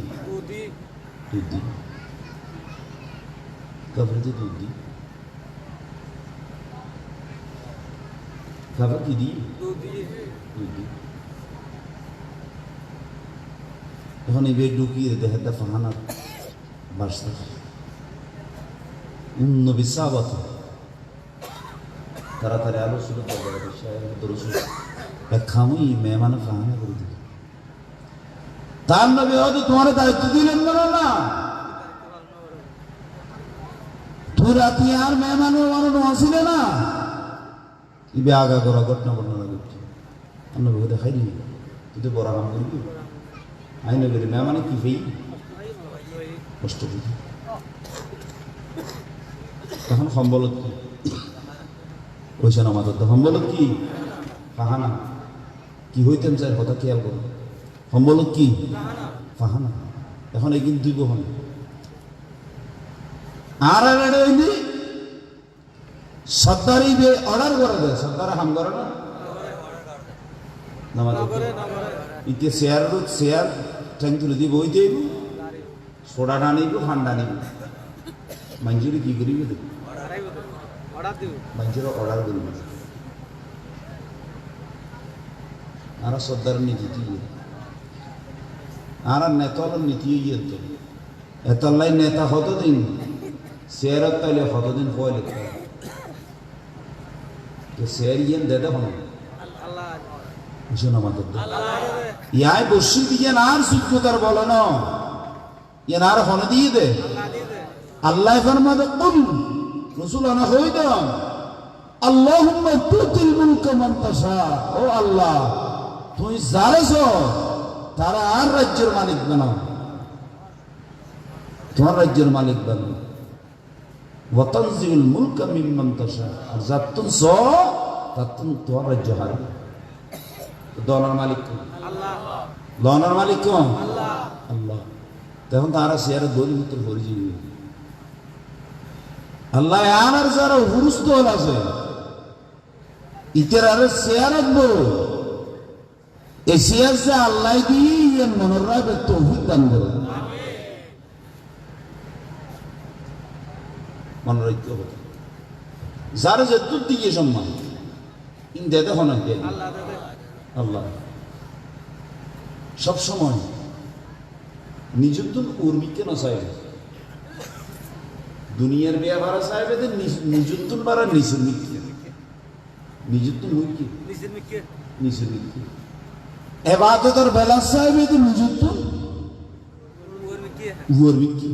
দুধ দিই কাফেরিতে দুধ দিই খাবা কি দি এখন এই বেগ ঢুকিয়ে দেহের ফাহানার বাসতে নবী সাহাবাত তাড়াতাড়ি আলো শুরু করে এক খামুই মেহমান ফাহানা করে দিল তার নবী হয়তো তোমার দায়িত্ব দিলেন না তুই রাতি আর মেহমানের বানানো আসিলে না ইবে আগা করা ঘটনা বর্ণনা করছি নবী দেখাই নি তুই তো বড় কাম করবি আই নবীর মেহমানে কি ফেই কষ্ট বুঝি তখন সম্বলত কি ওইসব আমাদের তো সম্বলত কি ফাহানা কি হইতেন চাই কথা খেয়াল করো সম্বলত কি ফাহানা এখন এই কিন্তু দুই বহন আর হইনি সর্দারি অর্ডার করে দেয় সর্দার হাম করে না ইতে শেয়ার ঠ্যাং তুলে দিব ওই দেব সোডা টানিব ঠান্ডা নিব মানুষের কি করিবে মানুষের অর্ডার করিব আর সর্দার নীতি আর নেতার নীতি এতলাই নেতা কতদিন শেয়ারত তাইলে কতদিন হয় লিখতে শেয়ার ইয়েন দে দেখো না আমাদের ইয়াই বসি দিয়ে আর সূর্যতার বলে না ইয়ান আর হনে দিয়ে দে আল্লাহ ফরমাতে কুল রাসূল আনা হই দাও আল্লাহুম্মা তুতিল মুলকা মান তাশা ও আল্লাহ তুই যারেছো তারা আর রাজ্যের মালিক বানাও তোমার রাজ্যের মালিক বানাও ওয়াতানজিউল মুলকা মিম্মান তাশা আর যাতুন সো তাতুন তোমার রাজ্য হারবে দলার মালিক আল্লাহ দলার মালিক আল্লাহ আল্লাহ তখন তারা শেয়ার দলি মিত্র পরিচয় আল্লাহ আর যারা হুরুস দল আছে ইতের আর শেয়ার রাখবো এই শেয়ার সে আল্লাহ দিয়ে মনোর রাখবে তৌফিক দান করে মনে রাখতে হবে যারা যে দুধ দিয়ে সম্মান ইন দে দেখো না আল্লাহ সব সময় নিজের উর্মিকে না চাইবে দুনিয়ার বিয়া ভাড়া চাইবে নিজের ভাড়া নিচের মিথ্যে নিজের মুখ্য নিচের মিথ্যে এবাদতের বেলা চাইবে তো নিজের উর্মিকে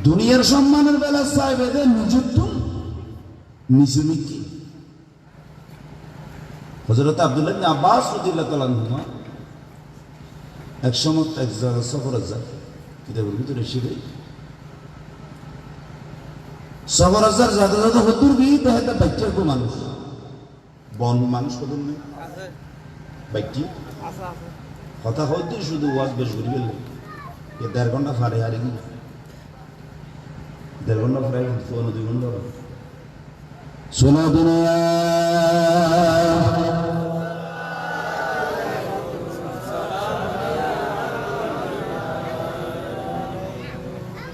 দুনিয়ার সম্মানের বেলা চাইবে যে নিজের নিচের মিথ্যে হযরত আব্দুল্লাহ ইবনে আব্বাস রাদিয়াল্লাহু তাআলা আনহু এক সময় এক জায়গা সফরে যায় কিতাবের ভিতরে শিখে সফরে যাতে যাতে হতুর বি তাহলে বাচ্চার কো মানুষ বন মানুষ কত নেই বাচ্চি কথা হইতে শুধু ওয়াজ বেশ ঘুরি গেল এ 1.5 ঘন্টা ফারে হারে গেল 1.5 ঘন্টা ফারে 2 ঘন্টা শোনা দুনিয়া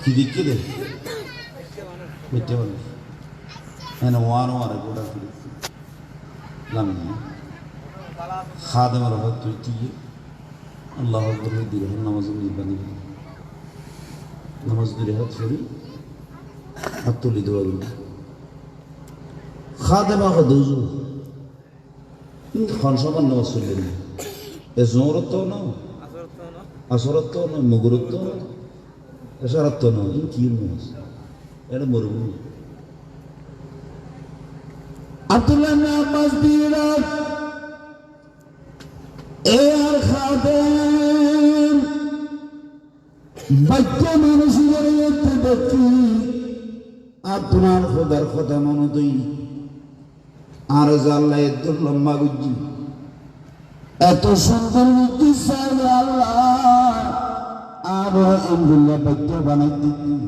কি দিকে দে বেটে বল এনে ওয়ানো আর গোটা ফিরে লামি খাদেমের হাত তুই দিয়ে আল্লাহ আকবার দিয়ে নামাজ নিবানি নামাজ দিয়ে হাত ফেরি হাত তুলি দোয়া করি খাদেমা দুজু খান সমান নামাজ চললেন এ জোরত না আসরত না মুগুরত না এসারত না কি নামাজ এটা মরুভূমি আব্দুল্লাহ ইবনে আব্বাস বিরা এ আর খাদেম বাচ্চা মানুষের একটু দেখি আপনার খোদার কথা মনে তুই আর জাল্লা এত লম্বা গুজি এত সুন্দর মুক্তি চাইলে আল্লাহ আর আলহামদুলিল্লাহ বাচ্চা বানাই দিই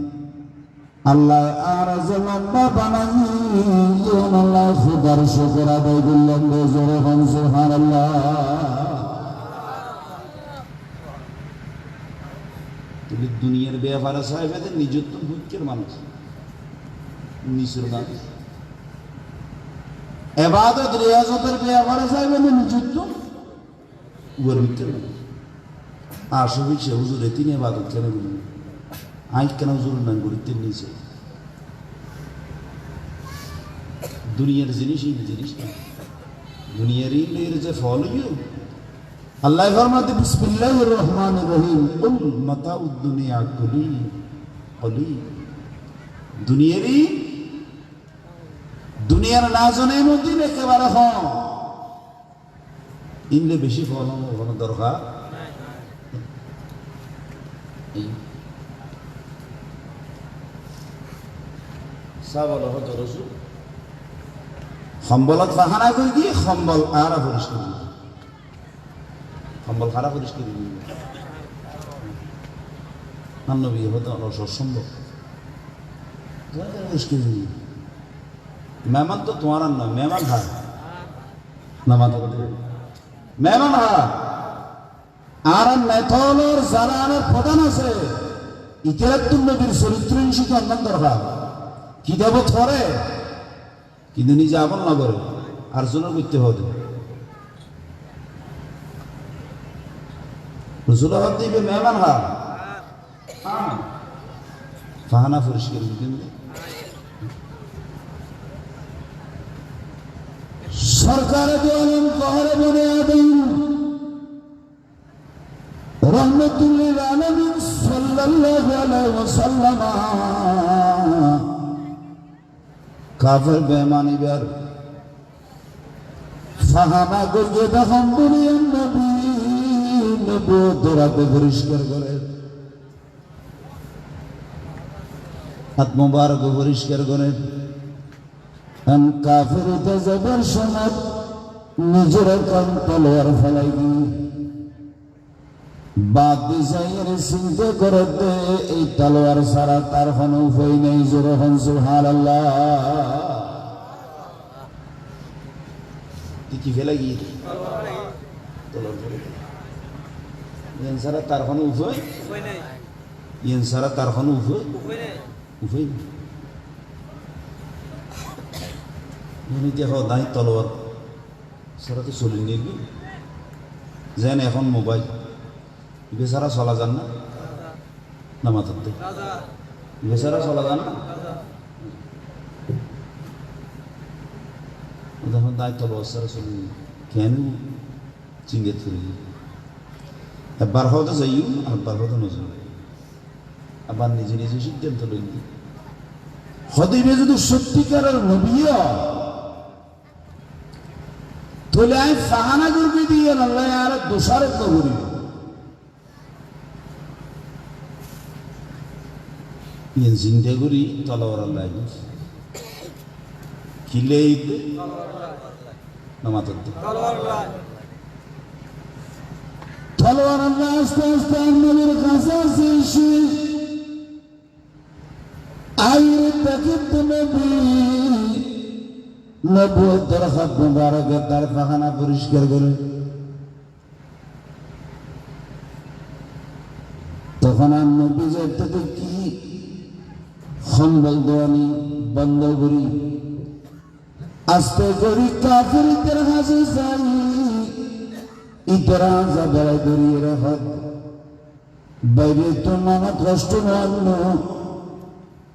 আল্লাহ আর লম্বা বানাই আল্লাহ খোদার শুকর আদায় করলাম জোরে খান সুবহানাল্লাহ তুমি দুনিয়ার ব্যাপারে সাহেবেদের নিজত্ব মুখ্যের মানুষ নিচের মানুষ এবাদত রিয়াজতের বিয়া করা যাইবে না নিযুক্ত গর্বিত আসবি সে হুজুরে তিনি এবাদত কেন বলবেন আজ কেন হুজুর না গরিতে নিয়েছে দুনিয়ার জিনিস না দুনিয়ারই যে ফল আল্লাহ ফরমাতে বিসমিল্লাহির রহমানির রহিম কুল মাতাউদ দুনিয়া কলি দুনিয়ার নাজনের মধ্যে একেবারে ইনলে বেশি ফল কোনো দরকার সম্বলত বাহানা করে দিয়ে সম্বল আর পরিষ্কার সম্বল খারাপ পরিষ্কার নবী হতো অসম্ভব পরিষ্কার মেহমান তো তোমার নয় মেহমান হয় মেহমান হয় আর মেথলের জালানের প্রধান আছে ইতিরাত্তুল নবীর চরিত্র হিসেবে অন্যান্য দরকার কি দেব থরে কিন্তু নিজে আমল না করে আর জন্য করতে হবে রসুলাবাদ দিবে মেহমান হা ফাহানা পরিষ্কার কিন্তু সরকার আলম কহরে বনে আদম রহমতুল্লিল আলামিন সাল্লাল্লাহু আলাইহি ওয়াসাল্লাম কাফের বেঈমানি বের ফাহানা গজে দহম বুনিয়ান নবী নবুয়তরাকে পরিষ্কার করে হাত মোবারক পরিষ্কার করে কাফেরিতে যাবার সময় নিজের কান তলোয়ার ফেলাই বাদ ডিজাইনের চিন্তা করে দে এই তলোয়ার ছাড়া তার কোনো উপায় নেই জোরে হন সুবহানাল্লাহ কি ফেলাই গিয়ে তলোয়ার ফেলে ইয়েন ছাড়া তার কোনো উপায় নেই ইয়েন ছাড়া তার কোনো উপায় নেই দেখো নাই তলোয়ার সারা তো চলি নিবি যেন এখন মোবাইল বেচারা চলা যান না নামাতে বেচারা চলা যান না দেখুন নাই তলোয়ার সারা চলি কেন চিঙ্গে থুরি একবার হয়তো যাইও একবার হয়তো নজর আবার নিজে নিজে সিদ্ধান্ত লইনি হদিবে যদি সত্যিকারের নবীও তাহলে আমি ফাহানা করবি দিয়ে আল্লাহ আর দোষারোপ করি চিন্তা করি তলোয়ার আল্লাহ কিলে তলোয়ার আল্লাহ আস্তে আস্তে নবীর কাছে আসে আইরে তাকিদ নবী নবুয়তের হাত মুবারকে তার পাখানা পরিষ্কার করে তখন আর নবী যেতে কি সম্বল দেওয়ানি বন্ধ করি আস্তে করি কাফিরদের হাসে যাই ইতরা যা বেড়াই করিয়ে রাখত বাইরে তো নানা কষ্ট মান্য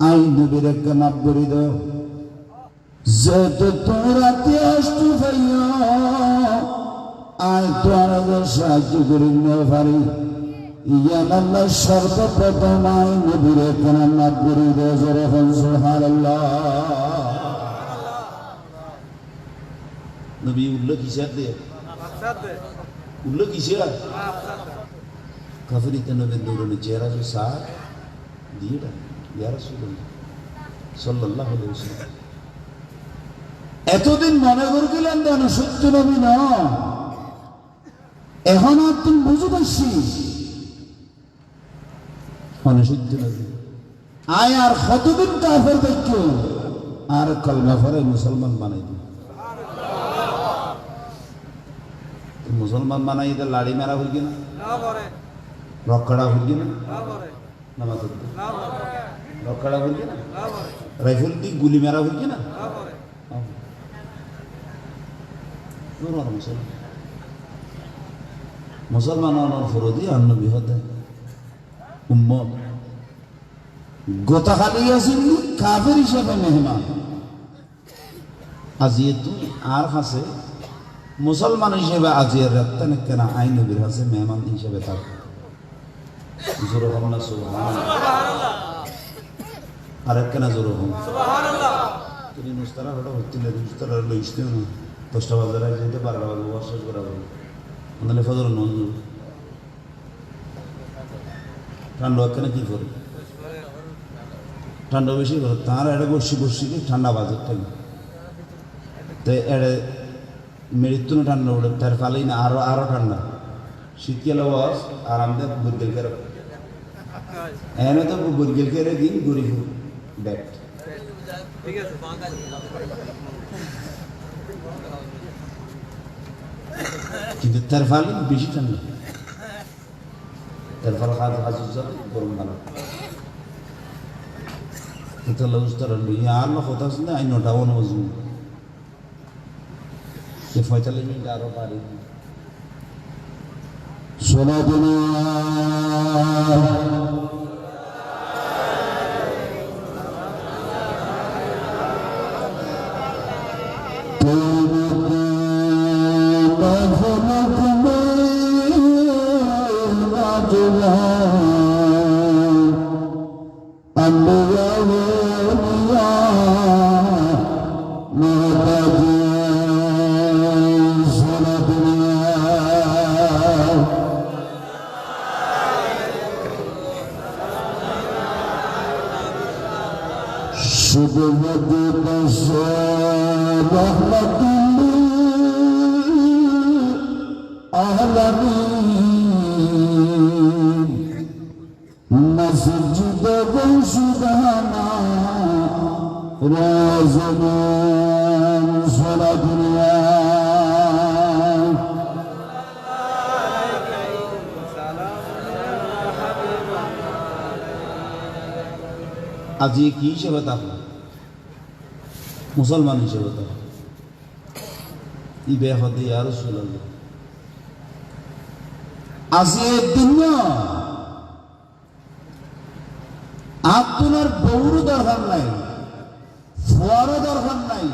আই নবীর একটা মাপ করি দাও যেহেতু তোমরা অষ্ট ভাইয়া আয় তো আমাদের সাহায্য করি নিয়ে পারি ইয়ান আল্লাহ সর্বপ্রথম আয় নবীর একটা মাপ করি দাও জোরে হন সুবহানাল্লাহ নবী উল্লেখ কিসের দিয়ে উল্লেখ কিসের কাফিরিতে নবীর দৌড়ানো চেহারা যে সার দিয়ে ইয়া রাসূলুল্লাহ সাল্লাল্লাহু আলাইহি ওয়াসাল্লাম এতদিন মনে করছিলেন যেন সত্য নবী না এখন আর তুমি বুঝে পাচ্ছি সত্য নবী আয় আর কতদিন কাফের দেখো আর কলমা পড়ে মুসলমান বানাই দিই মুসলমান বানাই দিতে লাড়ি মেরা হইল কিনা রক্ষাড়া হইল কিনা নামাজ রক্ষাড়া হইল কিনা রাইফেল দিয়ে গুলি মেরা হইল কিনা মুসলমান ফরদি আর নবী হতে উম্মত গোতা খালি আছিল কাফের হিসাবে মেহমান আজিয়ে তুই আর হাসে মুসলমান হিসেবে আজিয়ে রাত্তানে কেনা আইন নবীর হাসে মেহমান হিসেবে থাক জোর হম না সুবহানাল্লাহ আর কেনা জোর হম সুবহানাল্লাহ তুমি মুস্তারা হটা হচ্ছে না মুস্তারা লইছতে না 10টা বাজারে যেতে 12টা বাজে ওয়াশ করা হবে মানে ফজর নজর ঠান্ডা কেন কি করে ঠান্ডা বেশি করে তার এটা বসি বসি ঠান্ডা বাজার টাইম তো এটা মৃত্যু ঠান্ডা উঠে তার ফালেই না আরো ঠান্ডা শীতকালে ওয়াশ আরামদায়ক বুরগেল করে এনে তো বুরগেল করে দিন গরিব ব্যাট ঠিক আছে কিন্তু তার ফলে বেশি ঠান্ডা তার ফলে খাওয়া হাজুর যাবে গরম ভালো এটা লউস্তার লইয়া আর না কথা শুনে আই নটা ওন ওজু যে 45 মিনিট আরো পারি সোনা আজি কি হিসেবে থাকো মুসলমান হিসেবে থাকো ই বেহদি আর রাসূলুল্লাহ আজি দিন আপনার বউর দরকার নাই ফোয়ারও দরকার নাই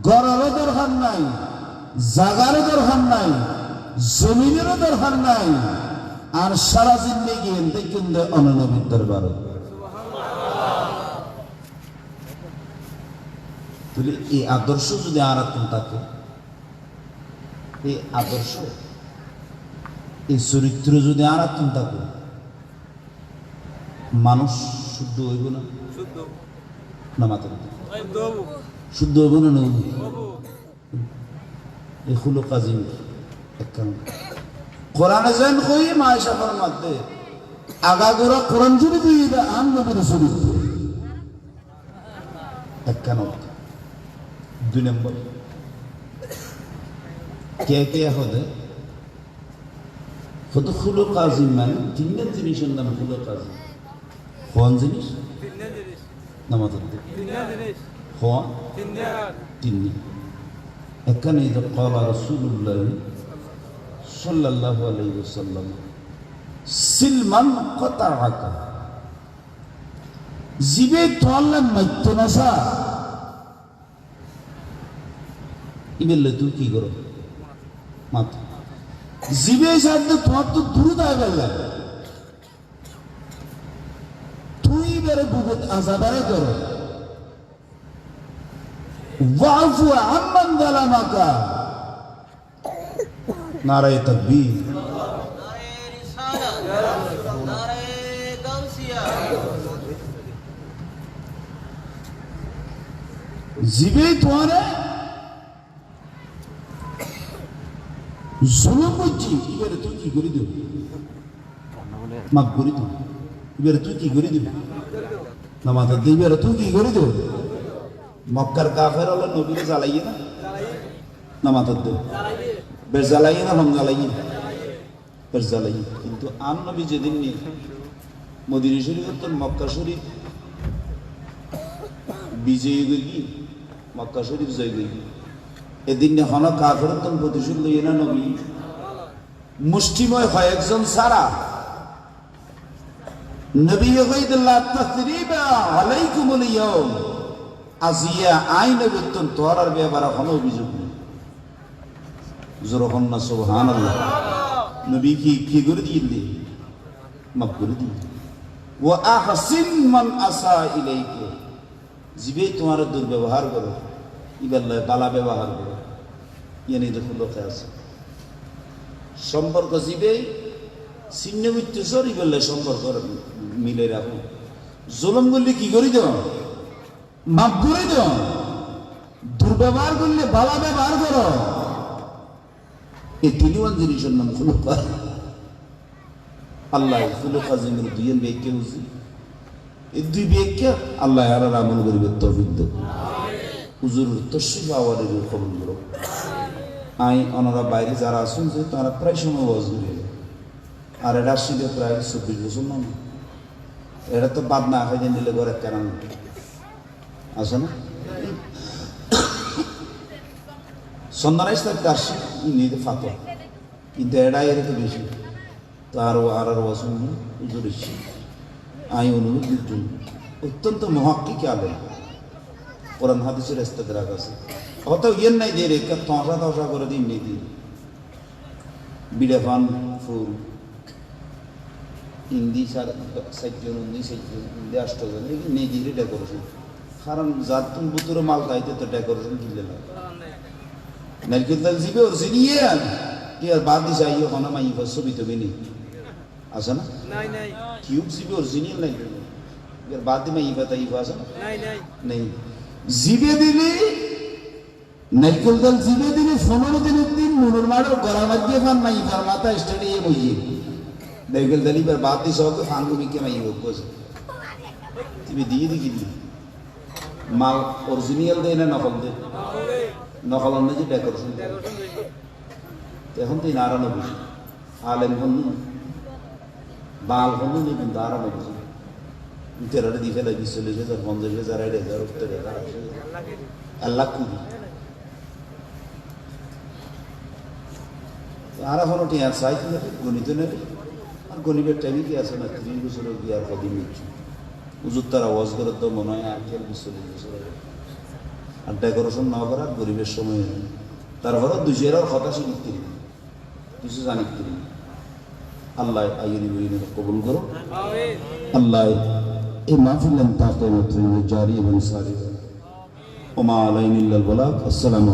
গড়েরও দরকার নাই জাগারও দরকার নাই জমিনেরও দরকার নাই আর সারা জিন্দেগি এনতে কিন্তু অননবীর দরবার তাহলে এই আদর্শ যদি আর থাকে এই আদর্শ এই চরিত্র যদি আর থাকে মানুষ শুদ্ধ হইব না না মাত্র শুদ্ধ হইব না নব এই হলো কাজিম কোরআনে যেন কই মায়েশা ফরমাতে আগাগোড়া কোরআন শরীফ এটা আন নবীর শরীফ একখান 2 নম্বর কে কে হদে কত খুলো কাজিম মানে তিনটা জিনিসের নাম খুলো কাজিম কোন জিনিস নামাজ তিন এখানে قال رسول الله صلى الله عليه وسلم সিলমান قطعك জিবে তোয়াল্লা মাইতো না সা ইবেলে তুই কি করো মাত্র জিবে সাথে তোমার তো দ্রুত আয় গেলে তুই বেড়ে বুকুত আজাদারে করো ওয়াফু আম্মান যালামাকা নারায়ে তাকবীর নারায়ে রিসালাত নারায়ে গাউসিয়া জিবে তোমারে জুলুম করছি এবারে তুই কি করে দিবি মাফ করে দিবি এবারে তুই কি করে দিবি না মাথা দিবি এবারে তুই কি করে দিবি মক্কার কাফের হলো নবীরে জ্বালাইয়ে না মাথা দেব বেশ জ্বালাইয়ে না হম জ্বালাইয়ে বেশ জ্বালাইয়ে কিন্তু আম নবী যেদিন নিয়ে মদিনা শরীফ তো মক্কা শরীফ বিজয়ী গই মক্কা শরীফ জয় গই এদিন হন কাফেরতন প্রতিশোধ লইয়ে না নবী মুষ্টিময় হয় একজন সারা নবী কইদুল্লাহ তাসরিবা আলাইকুমুল ইয়াউম আজিয়া আইনে বেতন তোর আর ব্যাপারে কোনো অভিযোগ নেই যখন না সুবহানাল্লাহ নবী কি করে দিলে মাফ করে দিলে ওয়া আহসিন মান আসা ইলাইকা জিবে তোমার দুর্ব্যবহার করো ইবাল্লাহ বালা ব্যবহার করো ইয়ানি দেখো লোকে আছে সম্পর্ক জিবে ছিন্ন বিচ্ছুর ইবাল্লাহ সম্পর্ক মিলে রাখো জুলুম করলে কি করি দাও মাফ করে দাও দুর্ব্যবহার করলে বালা ব্যবহার করো এই তিনওয়ান জিনিসের নাম খুলুক আল্লাহ খুলুক আজিমের দুইয়ের ব্যাখ্যা বুঝি এই দুই ব্যাখ্যা আল্লাহ আর আমল করিবে তৌফিক দেব হুজুর তশরিফ আওয়ারের কবুল করো আই ওনারা বাইরে যারা আসুন যে তারা প্রায় সময় ওয়াজ করে আর এটা আসলে প্রায় 24 বছর না এটা তো বাদ না খাই নিলে ঘরে কেন আসে না সন্ধ্যারাইজ থাকতে আসছে নিজে ফাতো কিন্তু এটাই এর তো বেশি তো আরো ওয়াজ হুজুর এসছে আমি অনুরোধ দিচ্ছি অত্যন্ত মহাক্কিক আলেম কোরআন হাদিসের ইস্তেদরাক আছে অত ইয়েন নাই দিয়ে রেখা তসা করে দিন নেই দিন বিড়া পান ফুল হিন্দি সাইজন হিন্দি আষ্টজন নেই দিয়ে ডেকোরেশন কারণ যার তুমি বুতুরে মাল খাইতে তো ডেকোরেশন কিনলে না নারকেল তেল জিবে ওর চিনিয়ে কি আর বাদ দিছে আইও কোনো মাই ছবি তবি নেই আছে না কিউব জিবে ওর চিনিয়ে নাই এর বাদ দি মাই ইফা তাই আছে না নেই জিবে দিলি নারকেল তেল জিবে দিলি 15 দিনের দিন মনুর মাড়ের গলা মাঝে ফান মাই ইফার মাথা স্টেডিয়াম হইয়ে নারকেল তেল ইফার বাদ দিছে ওকে ফান গুমিকে মাই হোক বসে তুমি দিয়ে দি কিনি মাল অরিজিনাল দেয় না নকল দেয় নকল অনুযায়ী ডেকোরেশন এখন তুই নারানো বুঝি আলেম হন বাল হন নেই কিন্তু আরানো বুঝি তেরাটা দিয়ে ফেলে 40,000 50,000 60,000 70,000 1,00,000 কুড়ি আর এখনো ঠিক আছে সাইকেল গণিত নেবে আর গণিতের টাইমে কি আছে না 30 বছর গিয়ে আর কদিন নিচ্ছি হুজুর তারা ওয়াজ করে তো মনে হয় আর 40 বছর আর ডেকোরেশন না করার গরিবের সময় তারপরে 200 কথা শিখতে কিছু জানি আল্লাহ আইনি বইনের কবুল করো আল্লাহ এই মাহফিল তাকে জারি এবং সারি ওমা আলাইনিল বালাগ আসসালামু